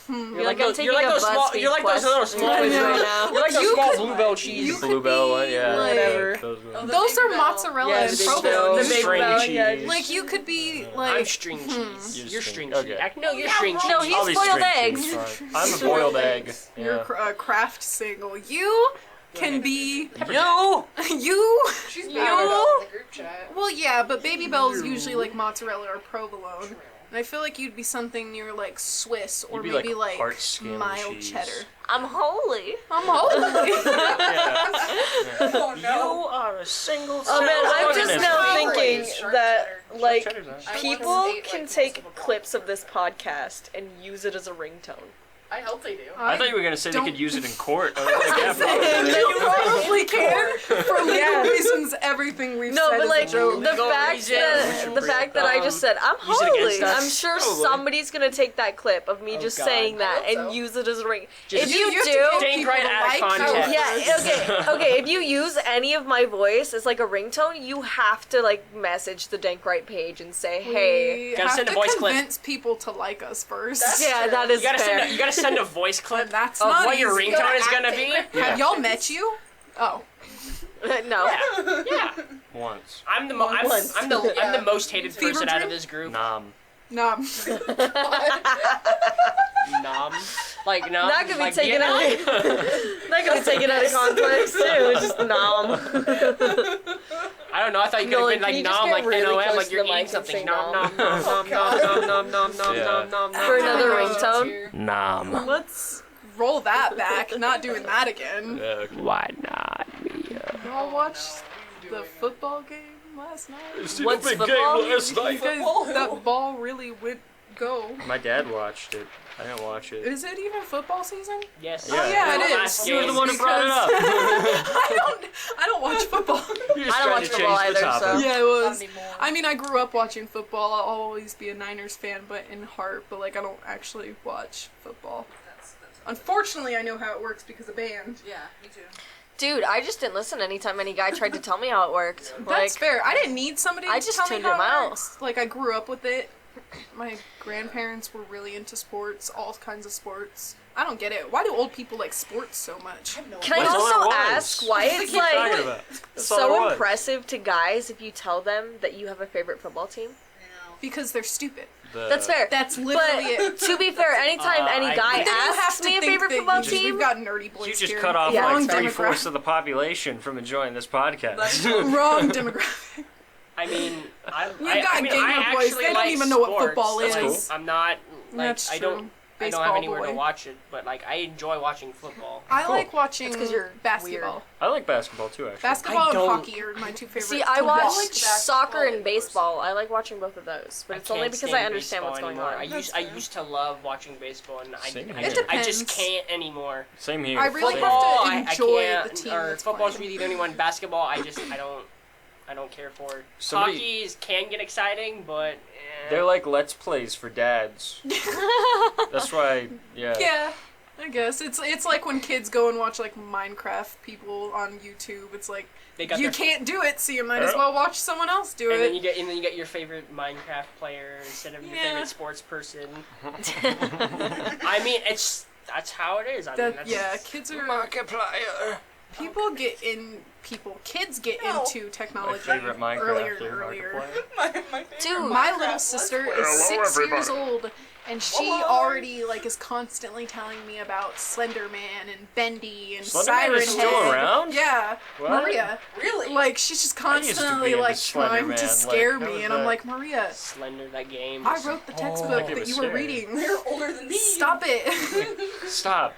You're like I'm those. taking You're like a those small. BuzzFeed You're like those little quest. small. I You're know. right now. like those You small could- bluebell cheese. you could Bluebell one, be, yeah. like- Whatever. Those ones. Oh, the Those Big are Bell. mozzarella Yeah, and the Big provolone. Bell. The The big string bell, cheese. yeah. Like you could be I'm like string cheese. You're string okay. cheese. No, you're string cheese. No, I'll he's be boiled string eggs. cheese, fine. I'm a boiled egg. you're Yeah. a craft single. You can be You. you. She's You? mad about in the group chat. Well, yeah, but Baby Bell's usually like mozzarella or provolone. And I feel like you'd be something near like Swiss or You'd be maybe like like heart skin mild cheese. cheddar. I'm holy. I'm holy. Yeah. Oh You no. are a single. Oh man, I'm just organism. now Probably thinking sharp that cheddar. like Cheddar's nice. I people once ate, can like, take most of a clips of this podcast and use it as a ringtone. I hope they do. I thought you were gonna say they Don't- could use it in court. I was like, yeah, probably. You probably can. For legal Yeah. reasons, everything we've No, said but is like a joke. the Legal fact reason. that We the should fact bring that it I just said I'm Use it holy. against us. I'm sure Probably. somebody's gonna take that clip of me Oh, just God. saying I that hope and so. use it as a ring. Just- If you have to do, get Dankrite people to out of like context. yeah, okay. If you use any of my voice as like a ringtone, you have to like message the Dankrite page and say, "Hey." We Gotta have send a to voice clip. convince people to like us first. That's Yeah, true. that is You gotta fair. send. You gotta send a voice clip And that's of not what your easy. ringtone is gonna be. Have y'all met you? Oh. No. Yeah. Yeah. Once. I'm the I'm the most hated Fever person out of dream? this group. Nom. No. Nom. Like nom. That could be like taken out. Vietnam. That could be taken out of context too. It's just nom. I don't know. I thought you could Nolan, have can been you like just nom, get like really NOM, close like to you're the mic eating and say something. Nom nom? nom nom nom nom nom nom Yeah. nom nom nom. For another Oh, ringtone. Nom. Let's roll that back. Not doing that again. Yeah, okay. Why not me? Y'all watched the football game last night? What's football? You guys, that ball really went go. My dad watched it. I didn't watch it. Is it even football season? Yes. Oh yeah, it Last is. game. You're the one who brought it up. I don't watch football. You just I don't tried watch to football change the either, so- topic. Yeah, it was. Not anymore. I mean, I grew up watching football. I'll always be a Niners fan, but in heart. But like, I don't actually watch football. That's Unfortunately, I know how it works because of band. yeah, me too. Dude, I just didn't listen anytime any guy tried to tell me how it worked. That's Like, fair. I didn't need somebody I to just tell me tuned how him it out. works. Like, I grew up with it. My grandparents were really into sports, all kinds of sports. I don't get it. Why do old people like sports so much? can I That's all it also was. ask why it's What are you talking like about? That's all it so was. impressive to guys if you tell them that you have a favorite football team? Because they're stupid. That's fair. That's literally But it. to be fair, anytime any I guy agree. Then you have asks to me a think favorite that football you just- team, We've got nerdy boys You just here. cut off Yeah. Wrong like 3/4 demographic. of the population from enjoying this podcast. Wrong demographic. I mean, I got mean, gamer I boys. actually They don't like even know what sports. football That's is. cool. I'm not like That's I true. don't have Baseball anywhere boy. to watch it, but like I enjoy watching football. I Cool. like watching That's 'cause you're basketball. I like basketball too, actually. Basketball I and don't- hockey are my two favorites. see, I to watch watch. soccer and baseball. I like watching both of those, but I it's only can't because stand I understand baseball what's going anymore. on. I used to love watching baseball, and Same I here. It just depends. can't anymore. Same here. I really Same have here. to Football, enjoy I can't, the team or that's football's playing. really the only one. Basketball, I don't care for. Somebody- Hockey can get exciting, but They're like let's plays for dads. That's why, yeah. Yeah, I guess it's like when kids go and watch like Minecraft people on YouTube. It's like they got you their, can't do it, so you might as well watch someone else do and it. then you get your favorite Minecraft player instead of your Yeah. favorite sports person. I mean, that's how it is. I mean, That, that's, yeah, kids are Markiplier. kids get No. into My technology favorite Minecraft earlier player, and earlier. Markiplier. My favorite Dude, My Minecraft little was sister Fortnite. is Hello, 6 years everybody. old, and she Hello. already like is constantly telling me about Slender Man and Bendy and Slender Man Siren is still Head. around? Yeah, What? Maria. Really? Like she's just I used to be constantly into like Slender trying Man, to like, scare how me, is and I'm that? like, Maria, Slender, that game. I is- wrote the That textbook game that is you were scary. reading. They're older than me. Stop it. Stop.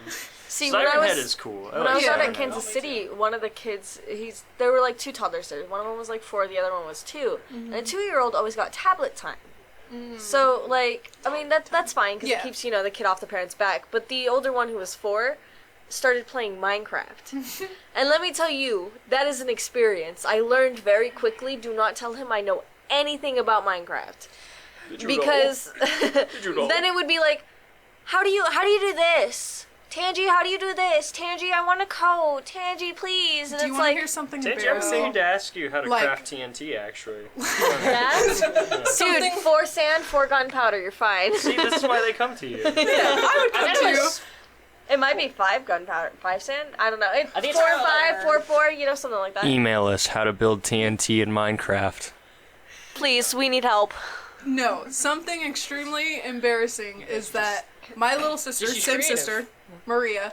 See, when Siren I Head was is cool. when I was Yeah. out Siren at Head. Kansas City, one of the kids, there were like two toddlers there. One of them was like 4, the other one was 2. And a 2-year-old always got tablet time. So like, I mean that's fine because Yeah. it keeps the kid off the parent's back. But the older one who was 4 started playing Minecraft, and let me tell you, that is an experience. I learned very quickly. Do not tell him I know anything about Minecraft, Did you because you know? then it would be like, how do you do this? Tangi, how do you do this? Tangi, I want a coat. Tangi, please. And Do you it's want to like, hear something Tangi, I embarrassing? need to ask you how to Like- craft TNT, actually. that? Dude, 4 sand, 4 gunpowder, you're fine. See, this is why they come to you. I would come to you. It might be 5 gunpowder, 5 sand? I don't know. I think it's 4 around 5, there. 4 4, you know, something like that. Email us how to build TNT in Minecraft. Please, we need help. No, something extremely embarrassing is that my little sister, She's Sim creative. sister, Maria,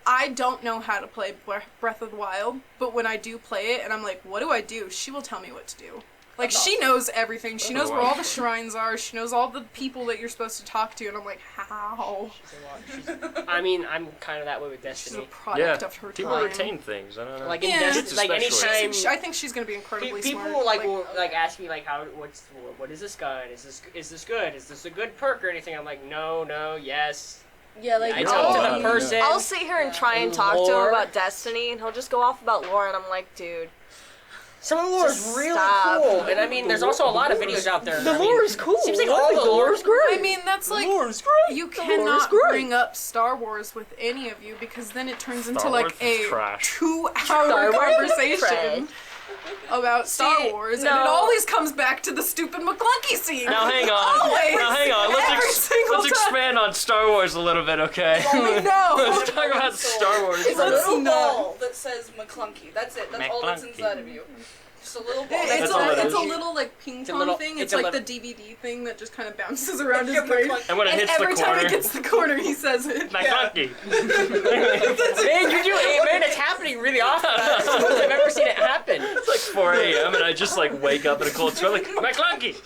I don't know how to play Breath of the Wild, but when I do play it and I'm like, what do I do? She will tell me what to do. Like, she knows everything. She knows where all the shrines are. She knows all the people that you're supposed to talk to, and I'm like, how? I mean, I'm kind of that way with She's a Destiny. product of her People time. retain things. I don't know. Like, Yeah. in Kids Destiny, like, especially. anytime... I think she's gonna be incredibly People smart. like will like ask me like what is this gun? Is this good? Is this a good perk or anything? I'm like no, yes. Yeah, like, I No. talk to Oh, the person. I'll sit here and try and talk to him Lore. about Destiny, and he'll just go off about lore, and I'm like, dude. Some of the lore is Just really stop. cool, and I mean, there's also a lot of videos out there. The I mean, lore is cool. Seems like I all think the lore is great. I mean, that's like, is great. you lore is cannot great. bring up Star Wars with any of you because then it turns into Star like Wars is a trash. 2-hour Star Wars is conversation about Star See, Wars, no. and it always comes back to the stupid Maclunky scene. Now hang on. Always. Now hang on. Every single Let's time. expand on Star Wars a little bit, okay? I know. Let's talk about Star Wars. It's a Let's little not. ball that says Maclunky. That's it. That's all that's Maclunky. inside of you. Just a little ball. It's, all it it's is. a little like ping It's a pong little- thing. it's It's a like the little- DVD thing that just kind of bounces around his Yeah, brain. Maclunky. And when it And hits every the time corner, it hits the corner, he says it. Maclunky. Man, you do it, man. It's happening really often. It's the most I've ever seen it happen. It's like 4 a.m. and I just like wake up in a cold sweat like Maclunky.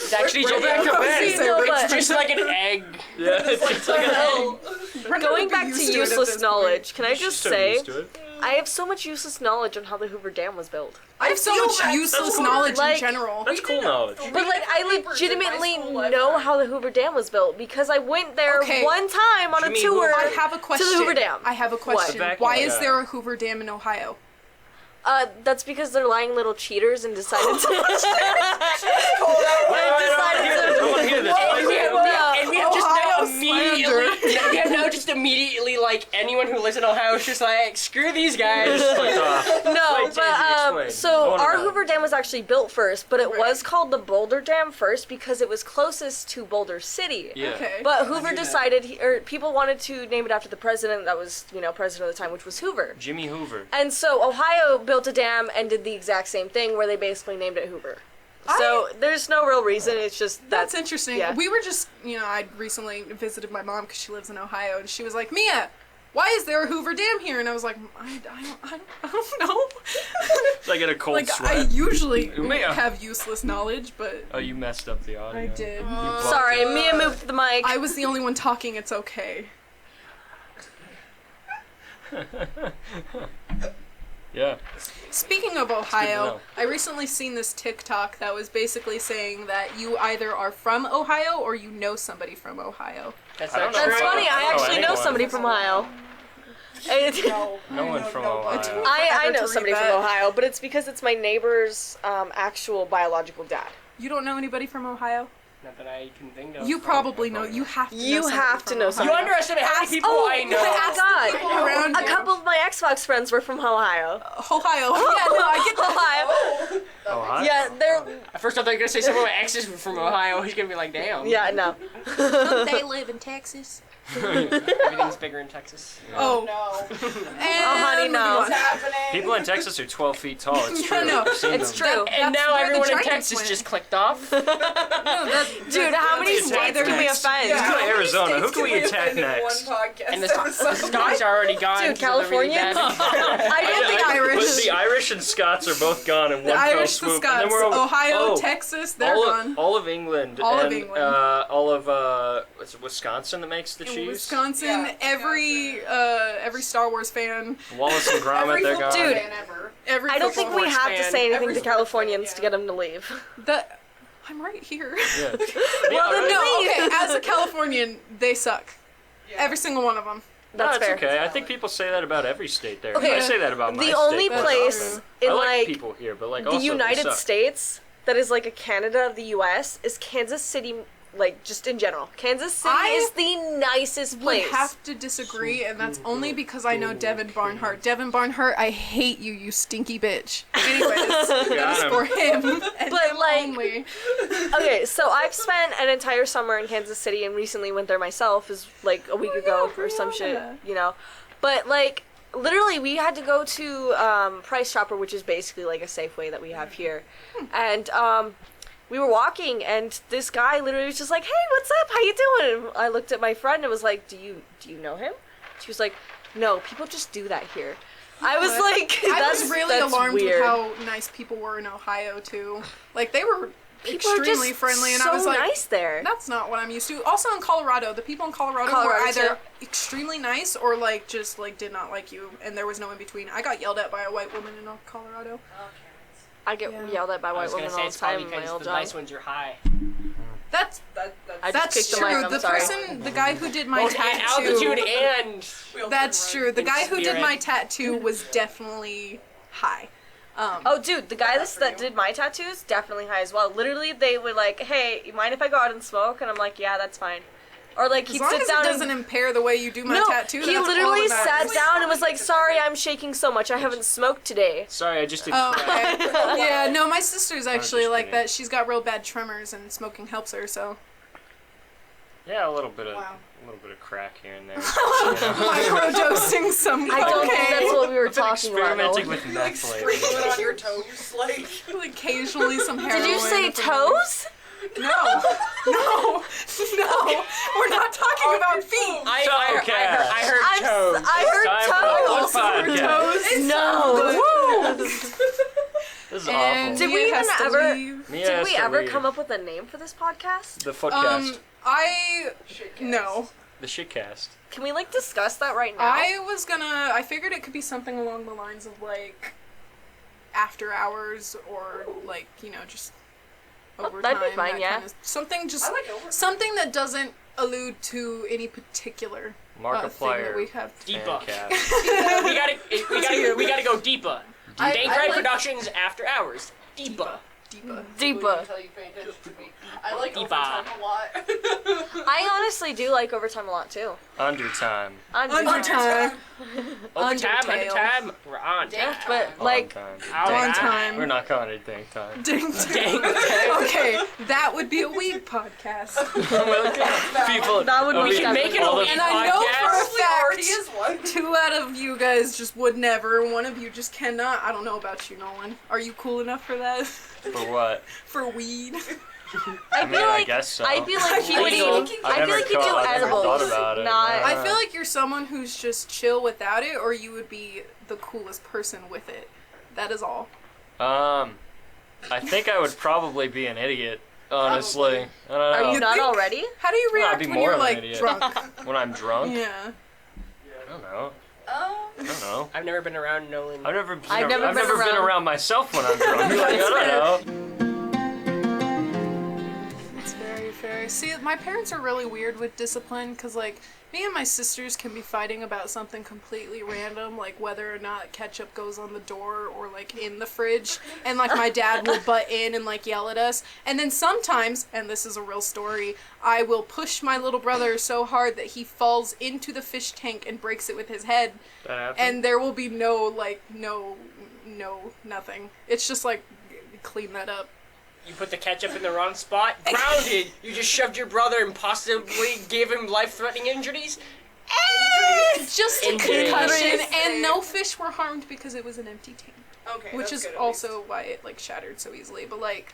It's actually Go just, back to bed. See, no, it's but just like an egg. Yeah, it's like an egg. going back to useless knowledge, can I just So say, used to it. I have so much useless knowledge on how the Hoover Dam was built. I have so feel much that- useless that's cool. knowledge Like- in general. That's cool knowledge. But like, I papers in my legitimately school know lifetime. how the Hoover Dam was built because I went there Okay. one time on a Jimmy tour. Hoover. I have a question. Hoover Dam. I have a question. vacuum Why is guy. there a Hoover Dam in Ohio? That's because they're lying little cheaters and decided to. Wait, I want to hear this. And we have, and we have just now Ohio immediately, we have now just immediately like anyone who lives in Ohio is just like screw these guys. Clicked off. No, Wait, but Tangi, explain. I so wanna our know. Hoover Dam was actually built first, but it was called the Boulder Dam first because it was closest to Boulder City. Yeah. Okay. But Hoover decided, or people wanted to name it after the president that was, president at the time, which was Hoover. Jimmy Hoover. And so Ohio built a dam and did the exact same thing where they basically named it Hoover. So there's no real reason. It's just That's interesting. yeah. We were just, I recently visited my mom because she lives in Ohio, and she was like, Mia, why is there a Hoover Dam here? And I was like, I don't know. Like in a cold Like, sweat. I usually Mia. have useless knowledge, but Oh, you messed up the audio. I did. Sorry, Mia moved the mic. I was the only one talking. It's okay. Yeah. Speaking of to Ohio, know. I recently seen this TikTok that was basically saying that you either are from Ohio or you know somebody from Ohio. That's I don't not know. That's true. funny. I Oh, actually know anyone. somebody from Ohio. No one from Ohio. I Ever know to read somebody from that. Ohio, but it's because it's my neighbor's actual biological dad. You don't know anybody from Ohio? Not that I can think of. You probably know. You have to. You know have to know You underestimate how many people I know. Oh my people God! around A you. couple of my Xbox friends were from Ohio. Ohio. Yeah, no, I get that. Ohio. Ohio? Yeah, they're. At first I thought you were gonna say some of my exes were from Ohio. He's gonna be like, damn. Yeah, no. They live in Texas. Everything's bigger in Texas. Oh. No. And honey, no. What's happening? People in Texas are 12 feet tall. It's true. No, I've seen It's them. true. And That's now where the everyone in giants Texas went. just clicked off. No, that, Dude, how many Let's states attack can we next. offend? Let's go to How many Arizona. Who states can we attack offend in next? one podcast And the episode? Scots are already gone. Dude, so they're really California? bad. I don't think Irish. The Irish and Scots are both gone in one The fell Irish, the swoop. And Scots, then we're all- Ohio, oh, Texas, they're all gone. Of, all of England. All of and, England. All of what's it, Wisconsin that makes the In cheese. Wisconsin, Yeah, every Star Wars fan, Wallace and Gromit, Every they're football gone. Dude. fan ever. every I don't think football we have to fan. say anything Every to sports Californians fan, to get them to leave. that I'm right here. Yeah. Well, then right. No, okay, as a Californian, they suck. Yeah. Every single one of them. That's no, fair. it's okay. I think people say that about every state there. Okay, I say that about my The state. only quite place often. in I like like people here, but like the also they United suck. States that is like a Canada of the U.S. is Kansas City, like just in general. Kansas City is the nicest place. I have to disagree, and that's only because I know Devin Barnhart. Devin Barnhart, I hate you, you stinky bitch. Anyways, that is for him. And But, him like- only. Okay, so I've spent an entire summer in Kansas City and recently went there myself, is like a week ago or some shit, you know. But like literally we had to go to Price Chopper, which is basically like a Safeway that we have here. And we were walking and this guy literally was just like, "Hey, what's up? How you doing?" And I looked at my friend and was like, "Do you know him?" She was like, "No, people just do that here." I was like, I was really alarmed weird. with how nice people were in Ohio too. Like they were People are extremely just friendly, and so I was like, nice there. that's not what I'm used to. Also in Colorado, the people in Colorado were Colorado, either too. extremely nice or like just like did not like you, and there was no in between. I got yelled at by a white woman in Colorado. I get yelled at by I white was gonna women say all it's the time probably in my because old the job. nice ones are high. That's I just that's kicked the true. mic, I'm The sorry. person, the guy who did my Both in altitude tattoo. and That's true. The in guy who did spirit. my tattoo was definitely high. Oh, dude, the guy that did my tattoos definitely high as well. Literally, they were like, "Hey, you mind if I go out and smoke?" And I'm like, "Yeah, that's fine." Or like As he'd long sit as down it doesn't and impair the way you do my no, tattoo. he that's all literally that sat matters. down and was like, "Sorry, I'm shaking so much. I haven't smoked today." Sorry, I just did Oh, crack. okay. Yeah, no, my sister's actually just like kidding. that. She's got real bad tremors, and smoking helps her. So Yeah, a little bit of crack here and there. You know? microdosing some. I don't think that's what we were I've been talking about. experimenting Nolan. with You like meth lately. sprinkle it on your toes, like. Occasionally some heroin. Did you say if I'm- toes? No, no, no. We're not talking about feet. I heard toes. I heard toes. Time for a podcast. No. Woo. This is And awful. Did we Mia even has to ever- leave. Mia Did has we to ever leave. come up with a name for this podcast? The footcast. No. The shitcast. Can we like discuss that right now? I figured it could be something along the lines of like after hours or like, you know, just overtime. that'd be fine, that yeah. kind of- something just I like overtime. something that doesn't allude to any particular thing that Markiplier. we have. Deepa. Fancast. we gotta go deeper. I Dankrite like- Productions After Hours. Deeper. Deepa. Until you pay attention to me. I like Deepa. overtime a lot. I honestly do like overtime a lot too. Undertime. Undertime. Overtime, Undertale. undertime. We're on time. But On like, time. On time. We're not calling it dank time. Ding ding. Okay, that would be a weed podcast. People. That would We be should make it a all the- weed And I know for a podcast. Already fact, is one. 2 out of you guys just would never. One of you just cannot. I don't know about you, Nolan. Are you cool enough for that? For what? For weed? I mean, feel I like guess so. I feel like you would Legal. eat. I've I feel never like you do thought- I've never thought edibles. about it. Not. I feel like you're someone who's just chill without it, or you would be the coolest person with it. That is all. I think I would probably be an idiot. Honestly, I don't know. Are you You not think- already? How do you Well, I'd react be when more you're of an like idiot. drunk? When I'm drunk? Yeah. I don't know. Um, I don't know. I've never been around Nolan. I've never I've never been been around- around myself when I'm drunk. Like, I don't know. It's very fair. See, my parents are really weird with discipline because, like, me and my sisters can be fighting about something completely random, like whether or not ketchup goes on the door or, like, in the fridge. And, like, my dad will butt in and, like, yell at us. And then sometimes, and this is a real story, I will push my little brother so hard that he falls into the fish tank and breaks it with his head. That happened? And there will be no, nothing. It's just, like, clean that up. You put the ketchup in the wrong spot. Grounded. You just shoved your brother and possibly gave him life-threatening injuries. Just a Injuries. concussion, and no fish were harmed because it was an empty tank. okay. Which that's is good, at also why it, like, shattered so easily. But, like,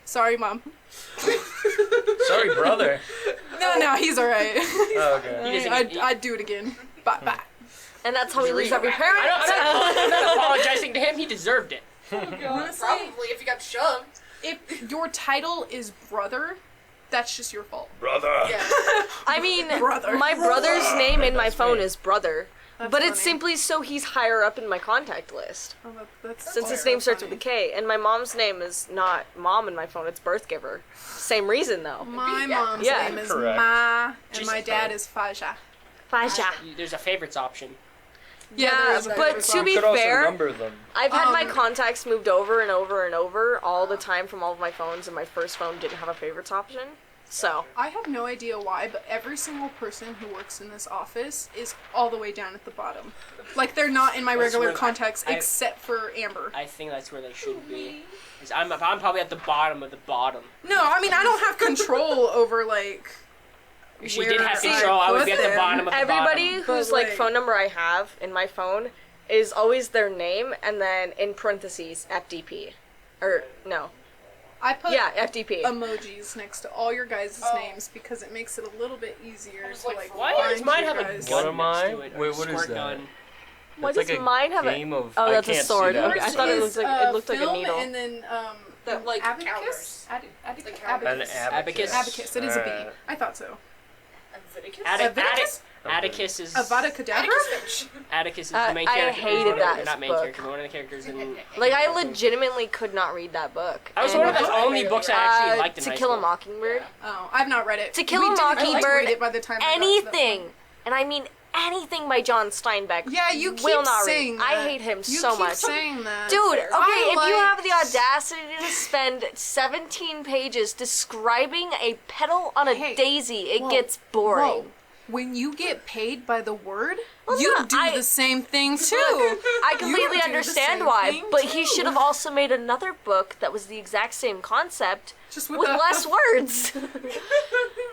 sorry, Mom. Sorry, brother. No, he's alright. Oh, okay. He doesn't eat. I'd do it again. Bye. And that's how we lose every parent. I'm not apologizing to him. He deserved it. least. Honestly, Probably if you got shoved. if your title is brother, that's just your fault. Brother. Yeah. I mean, Brother. my brother's name in my That's phone me. is Brother. That's But it's funny. simply so he's higher up in my contact list. Oh, that's Since his also name starts funny. with a K. And my mom's name is not Mom in my phone, it's Birth Giver. Same reason though. My Yeah. mom's Yeah. name is Correct. Ma, and Just my dad is Faja. Faja. There's a favorites option. there Yeah, is a but favorite to song. be Could also fair, number them. I've had my Um, contacts moved over and over and over all the time from all of my phones, and my first phone didn't have a favorites option. So I have no idea why, but every single person who works in this office is all the way down at the bottom. Like, they're not in my That's regular where contacts, I- except for Amber. I think that's where they should be. 'Cause I'm probably at the bottom of the bottom. No, I mean, I don't have control over, like... If she where did have I control, I would be at the put bottom of them. the everybody bottom. whose But, like like- phone number I have in my phone is always their name and then in parentheses FDP, or no, I put yeah FDP. emojis next to all your guys' Oh. names because it makes it a little bit easier was to, like, like, Why does find mine you have a guys. What gun am next I? to it? Wait, Or what is squirt that? gun? Why It's does like a mine have game of. Oh, I that's a can't see sword. that. Okay, I thought it Yours looked like is, it looked like a film needle. And then That, like, abacus. counters. Abacus. Like Abacus. An abacus. Abacus. It is a B. Uh, I thought so. Leviticus? Leviticus? Atticus is Avada Kedavra. Atticus is the main I character. hated One of- that Not main book. character, but one of the characters in. Like I legitimately could not read that book. That was And, one of the only books I actually liked in To high Kill a school. Mockingbird. Oh, I've not read it. To Kill We a didn't really Mockingbird, read it by the time I got to that anything, point. and I mean anything by John Steinbeck. Yeah, you keep will not saying read. that. I hate him You so keep much. saying that. Dude, okay, I if you have the like- audacity to spend 17 pages describing a petal on a Hey, daisy, it whoa, gets boring. Whoa. When you get paid by the word, Well, you no, do I- the same thing too. I You completely do the understand same why, thing, but he too. should have also made another book that was the exact same concept Just with a- less words.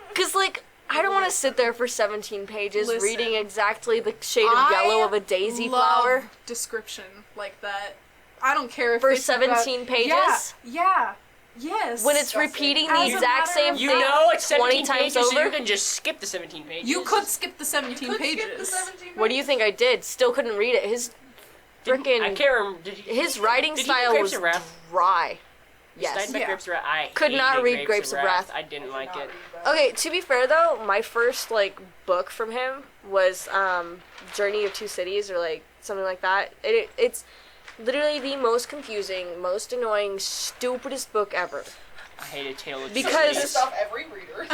Because, like, I don't want to sit there for 17 pages Listen, reading exactly the shade of yellow of a daisy love flower. description like that. I don't care if For it's 17 about, pages? Yeah. Yes. When it's Disgusting. repeating As the a exact matter same of thing You know it's 20 17 times pages, so you over. can just skip the 17 pages. you could skip the 17 Could pages. skip the 17 What do you think I did? Still couldn't read it. His I freaking can't remember. Did you, his writing did you style Grapes was of Wrath? dry. Yes. Steinbeck Yeah. Grapes of Wrath. I Could not hated read Grapes of Wrath. I didn't like it. Okay, to be fair though, my first like book from him was Journey of Two Cities or like something like that. It's literally the most confusing, most annoying, stupidest book ever. I hated Tale of Because- Pissed off every reader.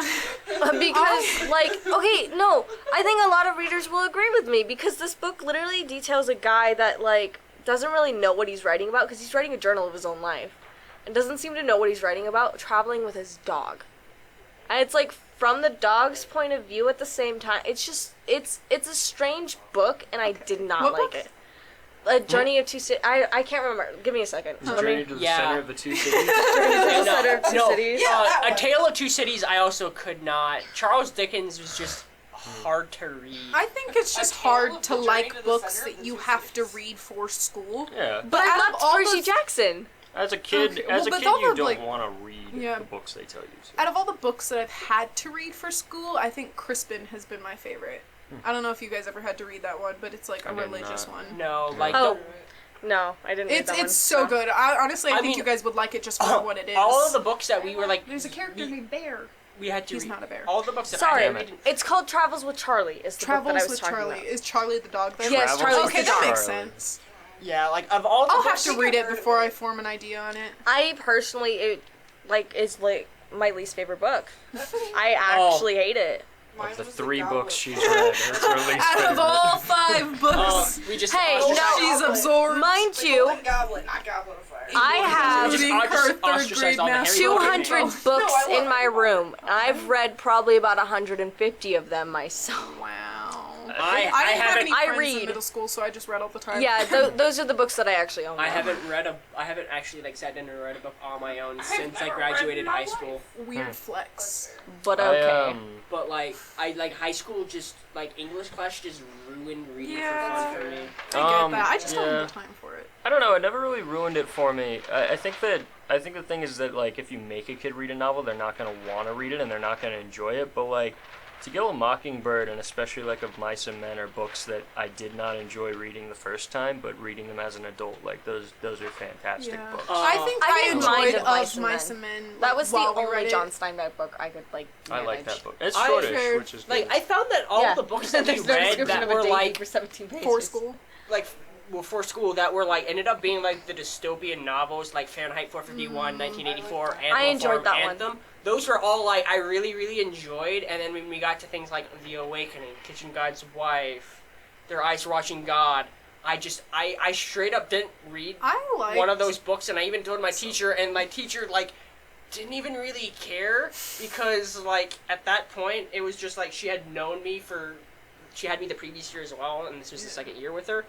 Because like okay, no, I think a lot of readers will agree with me because this book literally details a guy that like doesn't really know what he's writing about because he's writing a journal of his own life and doesn't seem to know what he's writing about traveling with his dog. And it's like from the dog's point of view at the same time. It's just it's a strange book and I did not What like book? it. A Journey of Two Cities. I can't remember. Give me a second. Is Let me- Journey to the Yeah. center of the two cities. Yeah, Center of Two Cities. A Tale of Two Cities. I also could not. Charles Dickens was just hard to read. I think it's just A Tale hard of to the Journey like to the books Center of that the you Two have to Cities. read for school. Yeah. But I out of loved all Percy the Jackson. As a kid, Okay, as well, a but kid, those you are, don't like- want to read Yeah. the books they tell you to. Out of all the books that I've had to read for school, I think Crispin has been my favorite. I don't know if you guys ever had to read that one, but it's like I a did religious not. one. No, like Oh. No, I didn't read It's that one. it's so good. I honestly I I think mean, you guys would like it just for what it is. all of the books that we were like. There's a character named Bear. We had to He's read. not a bear. All the books that Sorry, I Damn read. it. it's called Travels with Charlie. Is the book that I Travels was with talking Charlie. about. Is Charlie the dog then? Yes, Travels Charlie's with Okay, the that dog. makes Charlie. sense. Yeah, like of all the I'll books. have to read it before I form an idea on it. I personally, it like is like my least favorite book. I actually hate it. Mine Of the was 3 Goblet. books she's read, it's her least Out of favorite. all 5 books, Oh, we just. Hey, ostracized- no. she's absorbed. Mind The you, Golden Goblet, not Goblet of Fire. I have We just Being her third ostracized grade all the Harry master. Potter 200 fans. books No, I love in my Harry Potter. room. I've read probably about 150 of them myself. Wow. I didn't have haven't. any I friends read. in middle school, so I just read all the time. Yeah, those are the books that I actually own. I now. haven't actually like sat down and read a book on my own since I never graduated read in high my school. Weird flex. But I, okay. But like I like high school just like English class just ruined reading Yeah. for fun for me. I get that. I just don't yeah. have the time for it. I don't know. It never really ruined it for me. I think the thing is that like if you make a kid read a novel, they're not gonna want to read it and they're not gonna enjoy it. But like To Kill a Mockingbird and especially like Of Mice and Men are books that I did not enjoy reading the first time, but reading them as an adult, like those are fantastic Yeah. books. I think I I didn't mind enjoyed Of Of Mice Mice and and Men. That like, was the while we only read John it. Steinbeck book I could like. I like manage. that book. It's I shortish, heard- which is good. Like I found that all Yeah. the books that we There's no read description that of a were daisy like for 17 pages. For school. like well, for school that were like ended up being like the dystopian novels like Fahrenheit 451, 1984, and I enjoyed that one. Anthem. Those were all like I really really enjoyed, and then when we got to things like The Awakening, Kitchen God's Wife, Their Eyes Were Watching God, I straight up didn't read I like one of those books, and I even told my teacher, and my teacher like didn't even really care because, like, at that point, it was just like she had known me she had me the previous year as well, and this was the second year with her.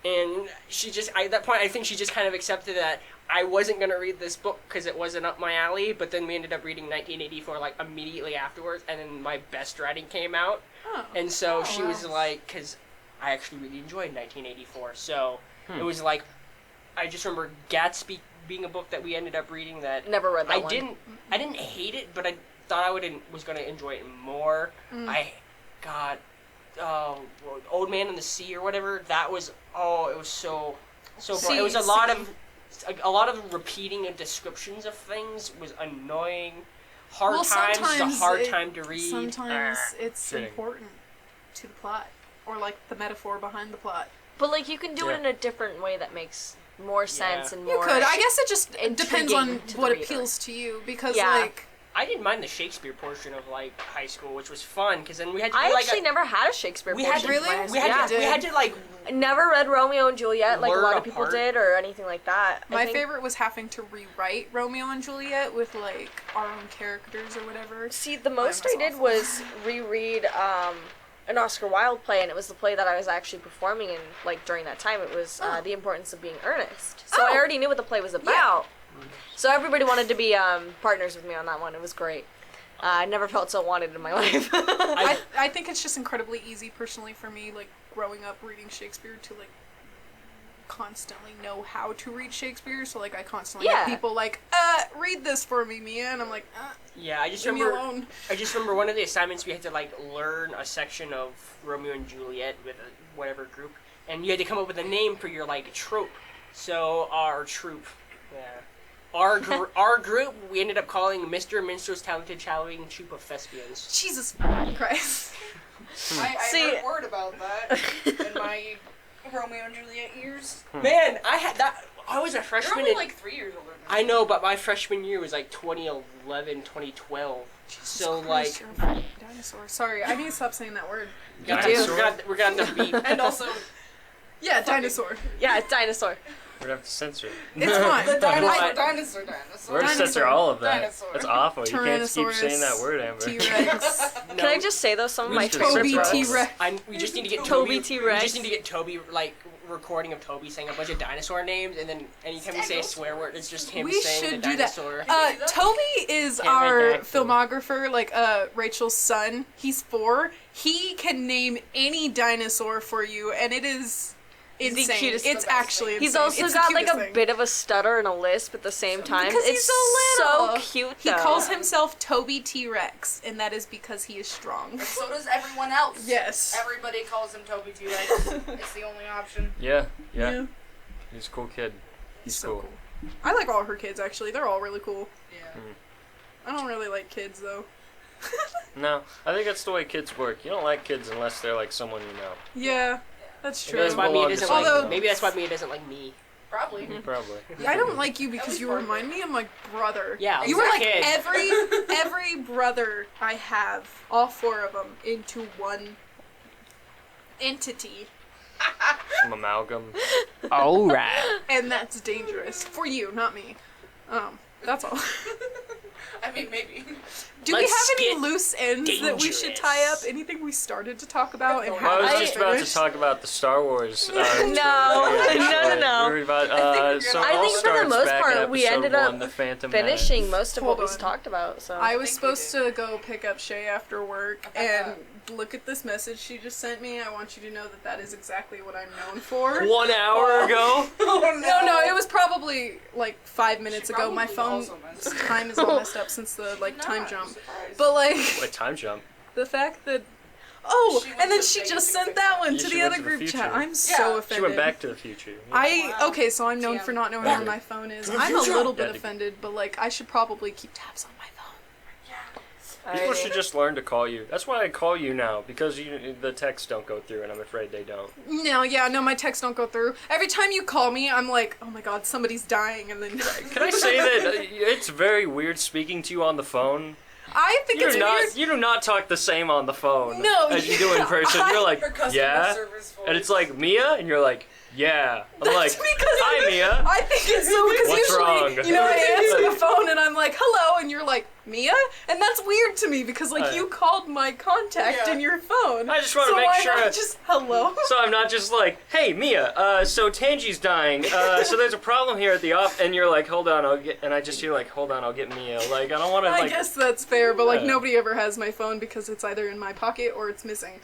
And she just, at that point, I think she just kind of accepted that I wasn't going to read this book because it wasn't up my alley, but then we ended up reading 1984, like, immediately afterwards, and then my best writing came out. Oh. And so she was like, because I actually really enjoyed 1984, so it was like, I just remember Gatsby being a book that we ended up reading that Never read that one. I didn't hate it, but I thought I was going to enjoy it more. Old Man in the Sea or whatever, that was, it was so boring. It was a lot of repeating of descriptions of things was annoying. Hard time to read. Sometimes it's important to the plot, or like the metaphor behind the plot. But like you can do it in a different way that makes more sense and more. You could. I guess it just depends intriguing on to the what reader. appeals to you, because Yeah. like. I didn't mind the Shakespeare portion of like high school, which was fun because then we had to. I do, actually never had a Shakespeare we portion. had Really? in my we high had school. to, we had to like Never read Romeo and Juliet like a Learn lot of people apart. did or anything like that. I My think- favorite was having to rewrite Romeo and Juliet with like our own characters or whatever. See, the most was I did awful. was reread an Oscar Wilde play, and it was the play that I was actually performing in, like, during that time. It was The Importance of Being Earnest. So I already knew what the play was about. So everybody wanted to be partners with me on that one. It was great. I never felt so wanted in my life. I think it's just incredibly easy personally for me, like growing up reading Shakespeare, to like constantly know how to read Shakespeare. So like I constantly get people like, read this for me, Mia, and I'm like, yeah. I just leave me remember. alone. I just remember one of the assignments we had to like learn a section of Romeo and Juliet with whatever group, and you had to come up with a name for your like trope. So our troupe, our group, we ended up calling Mr. Minstrel's Talented Shallowing Troupe of Thespians. Jesus Christ. I See- heard word about that in my Romeo and Juliet years. Man, I had that. I was a You're freshman. only in, like 3 years older than I know, but my freshman year was like 2011, 2012. So Christ, like, you're a fucking dinosaur. Sorry, I need to stop saying that word. we're gonna have to beat. And also, Yeah, dinosaur. Yeah, it's dinosaur. We're gonna have to censor it. It's fine. the What? dinosaur. We're gonna censor all of that. Dinosaur. That's awful. You can't just keep saying that Tyrannosaurus, word, Amber. T-Rex. Can I just say, though, some of my Rooster favorite Toby Rex. books... T-Rex. We just need to get Toby Toby. T-Rex. We just need to get Toby like recording of Toby saying a bunch of dinosaur names, and then anytime we say a swear word, it's just him We saying should the do that. dinosaur. Toby is Can't our make that. filmographer, like Rachel's son. He's 4. He can name any dinosaur for you, and it is insane. cutest, It's the best actually thing. insane. He's also It's the got like cutest a thing. bit of a stutter and a lisp at the same time. Because he's it's so little. so cute, He though. calls himself Toby T-Rex, and that is because he is strong. And so does everyone else. Yes. Everybody calls him Toby T-Rex. It's the only option. Yeah. He's a cool kid. He's so cool. cool. I like all her kids, actually. They're all really cool. Yeah. I don't really like kids, though. No, I think that's the way kids work. You don't like kids unless they're like someone you know. Yeah, that's true. Maybe that's why Mia belong to doesn't someone. like. Maybe that's why Mia doesn't like me. Probably. Probably. I don't like you because least you part remind me of my brother. Yeah, You were like kid. every brother I have, all 4 of them, into one entity, Some amalgam. All right. and that's dangerous for you, not me. That's all. I mean, maybe. Do Let's we have any get loose ends that we should tie up? dangerous. Anything we started to talk about and Well, Well, I was haven't just about to finished? talk about the Star Wars. No, trilogy, no, actually. no. We were about, so I it all think for the starts most back part, in we episode ended up 1, The Phantom finishing Menace. most of Hold what we on. talked about. So I was think we supposed to go pick up Shay after work, Okay. and look at this message she just sent me. I want you to know that that is exactly what I'm known for. 1 hour ago? Oh No, it was probably like 5 minutes She ago. My probably phone also messed up. time is all messed up since the like No, time I'm jump. surprised. But like Wait, time jump. the fact that She and then was she the just baby sent that one Yeah, to she the went other to the group chat. future. I'm Yeah. so offended. She went back to the future. Yeah. Wow. Okay, so I'm known TM. for not knowing where my phone is. I'm a little bit offended, but like I should probably keep tabs on my phone. People should just learn to call you. That's why I call you now, because the texts don't go through, and I'm afraid they don't. No, my texts don't go through. Every time you call me, I'm like, oh my god, somebody's dying, and then Can I say that it's very weird speaking to you on the phone? I think it's weird. You do not talk the same on the phone No, as you do in person. You're like, Her customer yeah, service voice. and it's like Mia, and you're like, Yeah. I'm like, That's because hi, Mia. I think it's so because What's usually, wrong? you know, I answer the phone and I'm like, hello, and you're like, Mia? And that's weird to me because, like, you called my contact in your phone. I just want to so make why sure. not just hello? So I'm not just like, hey, Mia, so Tangi's dying, so there's a problem here at the office, and you're like, hold on, and I just hear like, hold on, I'll get Mia. Like, I don't want to, I like... guess that's fair, but, like, Yeah. nobody ever has my phone because it's either in my pocket or it's missing.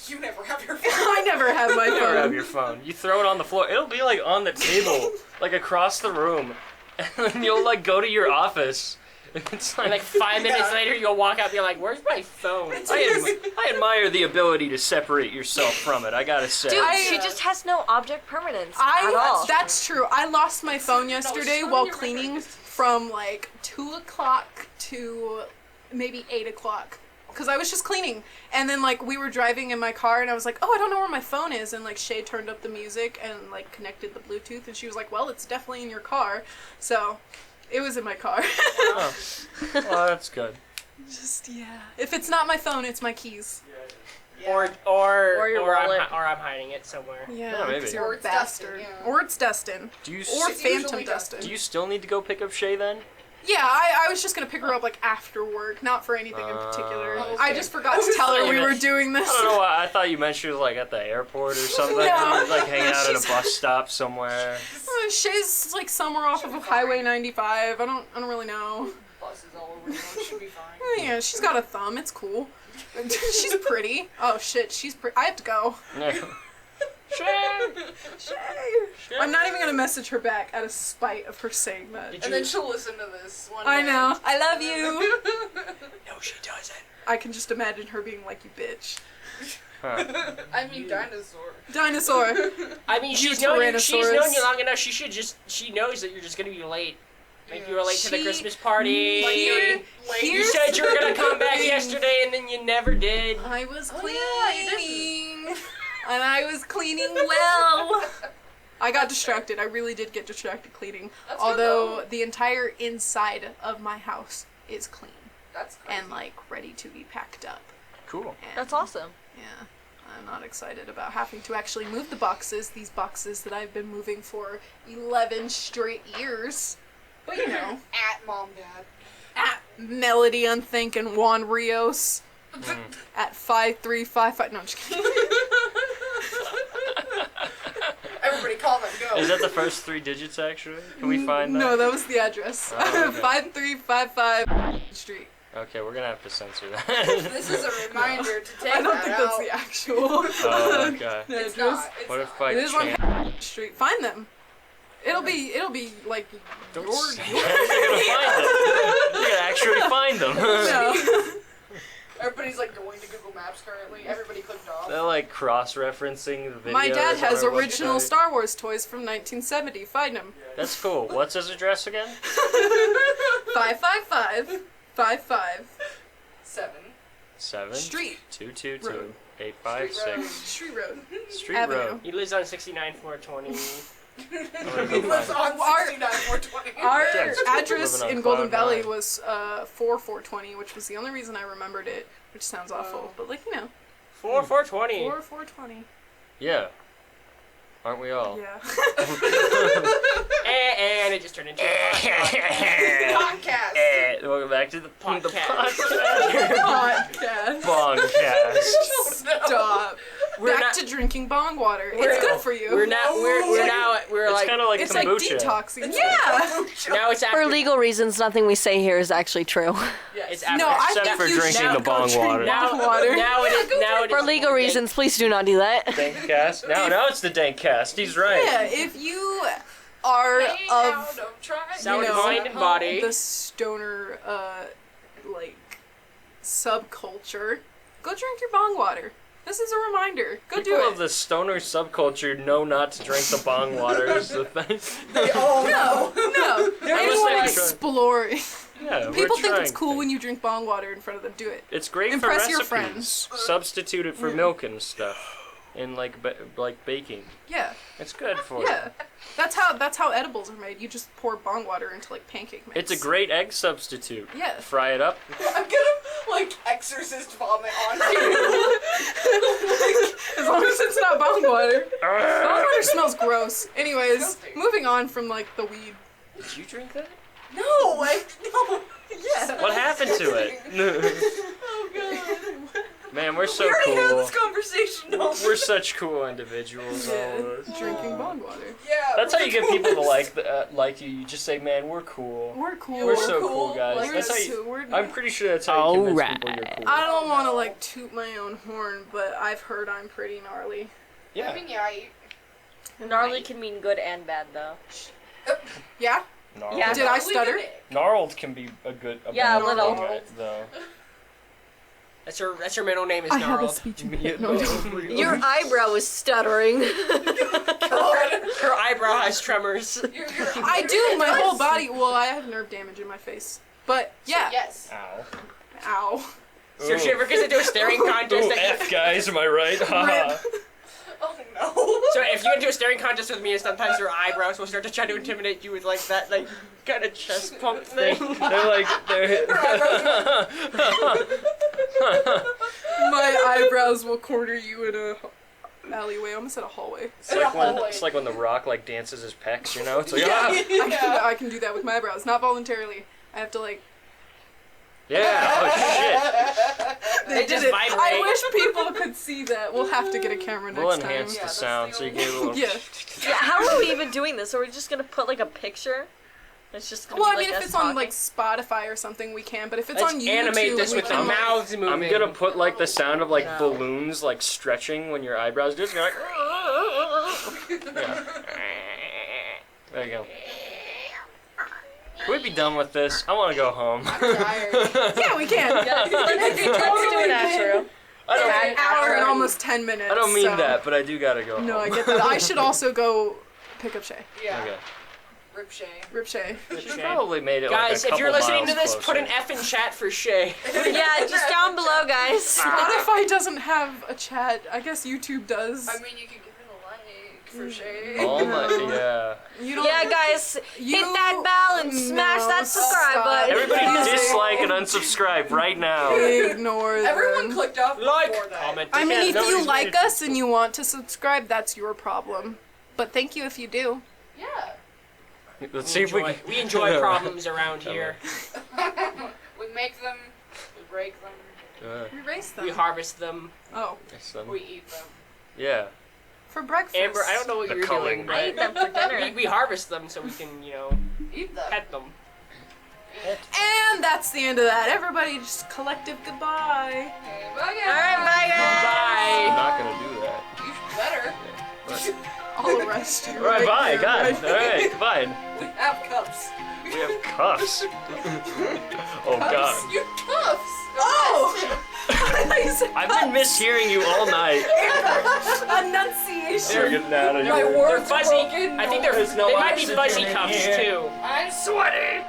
You never have your phone. I never have my You phone. never have your phone. You throw it on the floor. It'll be like on the table, like across the room, and then you'll like go to your office. It's And like 5 minutes later, you'll walk out and be like, "Where's my phone?" I admire the ability to separate yourself from it. I gotta say. Dude, I- she just has no object permanence at all. That's true. I lost my phone yesterday it's while not cleaning your from like 2 o'clock to maybe 8 o'clock. Because I was just cleaning. And then like we were driving in my car and I was like, oh, I don't know where my phone is. And like Shay turned up the music and like connected the Bluetooth and she was like, well, it's definitely in your car. So it was in my car. Oh. Well, that's good. Just, yeah. If it's not my phone, it's my keys. Or your wallet. I'm hiding it somewhere. Yeah, maybe. 'cause you're Or a it's bastard. Dustin, yeah. Or it's Dustin. Do you Or It's Phantom usually Dustin. do you still need to go pick up Shay then? Yeah, I was just gonna pick her up like after work, not for anything in particular. okay. I just forgot to tell her we were doing this. I don't know why. I thought you meant she was like at the airport or something. No. Like hanging out at She's- a bus stop somewhere. Shay's like somewhere off of Highway 95. I don't really know. Buses all over the road should be fine. Oh, yeah, she's got a thumb. It's cool. She's pretty. Oh shit, she's pretty. I have to go. Yeah. Shay. Shay. I'm not even gonna message her back out of spite of her saying that. Did And then she'll listen to this one I day. know. I love you. No, she doesn't. I can just imagine her being like, you bitch. Huh. I mean, dinosaur. Dinosaur. I mean, she's You known you Tyrannosaurus. long enough. She knows that you're just gonna be late. Like you were late to the She- Christmas party. Here- You here's said you were gonna the come back thing. yesterday, and then you never did. I was Oh, cleaning. yeah, you And I was cleaning well. I got distracted. I really did get distracted cleaning. That's good, Although though. the entire inside of my house is clean That's crazy. and like ready to be packed up. Cool. And, That's awesome. Yeah. I'm not excited about having to actually move the boxes, these boxes that I've been moving for 11 straight years. But you know, At mom, dad. at Melody Unthink and Juan Rios at 5355. No, I'm just kidding. Everybody call them, go. Is that the first 3 digits actually? Can we find that? No, that was the address. Oh, okay. 5355 Street. Okay, we're gonna have to censor that. This is a reminder to take I don't that think that's out. the actual Oh, okay. It's address. not. It's What not. if I It is change? on Street. Find them. It'll be like Don't your. say that. You're gonna actually find them. No. Everybody's like going to Google Maps currently. Everybody clicked off. They're like cross-referencing the videos. My dad has on our original website. Star Wars toys from 1970. Find them. That's cool. What's his address again? 555 55 7. Street. 222 Road. 856 Street Road. Street Avenue. Road. He lives on 69 420. I'm gonna He go lives find it. on Our- 69 420. Our Yeah, it's cool address living on in Golden cloud Valley nine. was 4420, which was the only reason I remembered it, which sounds awful, but like, you know, 420. 4420. Yeah. Aren't we all? Yeah. And it just turned into a podcast. Podcast. Welcome back to the Podcast. Podcast. Bongcast. Stop. We're Back not- to drinking bong water. we're- It's good for you. We're It's like kind of like it's like kombucha. detoxing. Yeah. now it's after For legal reasons, nothing we say here is actually true. it's after No, I Except think for you drinking should the go bong drink water. bong now, water. now it is now it is For legal reasons, please do not do that. Dankcast. Now it's the Dankcast. He's right. Yeah, if you are Hey, now, of don't try. Sour you know, mind and body. the stoner like subculture, go drink your bong water. This is a reminder. Go People do of it. the stoner subculture know not to drink the bong water is the thing. Oh No, anyone like- exploring. Yeah, People we're think it's trying cool things. when you drink bong water in front of them. Do it. It's great Impress for your recipes. friends. Substitute it for milk and stuff. And like baking. Yeah, It's good for you. yeah. That's how edibles are made. You just pour bong water into like pancake mix. It's a great egg substitute. Yeah. Fry it up. I'm gonna like exorcist vomit on you. As long as it's not bong water. Bong water smells gross. Anyways, Disgusting. moving on from like the weed. Did you drink that? No, no. Yeah. What happened to it? Oh god. Man, we're so We already had cool. this conversation. No. We're such cool individuals, all Yeah, of us. drinking bong water. Yeah. That's how we're you get the people to coolest. like you. You just say, "Man, we're cool. We're cool. We're so cool, guys." Like, That's how so you. we're- I'm pretty sure that's how you convince people you're Alright. cool. I don't want to like toot my own horn, but I've heard I'm pretty gnarly. Yeah. I mean, yeah. Gnarly can mean good and bad though. Yeah? Gnarled. Yeah. Did I stutter? Gnarled can be a good. Yeah, bad a little. thing, though. That's her middle name is I have a Gnarled. speech Yeah, impediment. No, Your eyebrow is stuttering. Her eyebrow has tremors. I do. My whole body. Well, I have nerve damage in my face. But yeah. Yes. Ow. Ow. So she ever gets into a staring contest. Ooh, that- F guys, am I right? Haha. Oh no. So if you get into a staring contest with me, and sometimes your eyebrows will start to try to intimidate you with like that like kind of chest pump thing. They're like they're. My eyebrows will corner you in a alleyway. I almost said a hallway. It's like when The Rock like dances his pecs, you know? It's like ah, I can do that with my eyebrows. Not voluntarily. I have to like. yeah, oh They just did it. vibrate. I wish people could see that. We'll have to get a camera shit. next We'll time. enhance Yeah, the that's sound the so you only- get a little. Yeah. Yeah, how are we even doing this? Are we just gonna put like a picture? It's just gonna Well, be I mean, like if us it's on talking? like Spotify or something, we can. But if it's Let's on YouTube, animate this we with the can, like- mouths moving. I'm gonna put like the sound of like No. balloons like stretching when your eyebrows do it. So you're like. Yeah. There you go. Can we be done with this? I want to go home. I'm tired. Yeah, we can. Yeah, let's do an outro. I don't. An hour and almost 10 minutes. I don't mean so- that, but I do gotta go. No, I home. get that. I should also go pick up Shay. Yeah. Okay. Rip Shay. Rip Shay. Should probably made it Guys, like a if you're couple listening to miles this, put an closer. F in chat for Shay. Yeah, just down below, guys. Spotify doesn't have a chat. I guess YouTube does. I mean, you can give it a like for Shay. Oh my, yeah. You don't. Yeah, guys, You- hit that bell and smash No, that subscribe stop. button. Everybody Please. dislike and unsubscribe right now. Ignore them. Everyone clicked off Like, before that. comment. I mean, Yeah, if nobody's you like made it. us and you want to subscribe, that's your problem. But thank you if you do. Yeah. Let's see if We enjoy problems around here. We make them. We break them. Erase them. We harvest them. Oh, We eat them. Yeah. for breakfast. Amber, I don't know what The you're culling. doing, I eat but them for dinner. we harvest them so we can, Eat them. pet them. And that's the end of that. Everybody, just collective goodbye. Okay, bye guys. All right, bye, guys. I'm Bye. not gonna do that. You better. I'll arrest you. Alright, bye, there, God. right? Alright, goodbye. We have cups. We have cuffs. Oh, God. You cuffs. Oh! I've been mishearing you all night. Enunciation. We're getting out of My here. They're words fuzzy. broken. I think There's no they might be oxygen fuzzy in cuffs here. too. I'm Sweaty.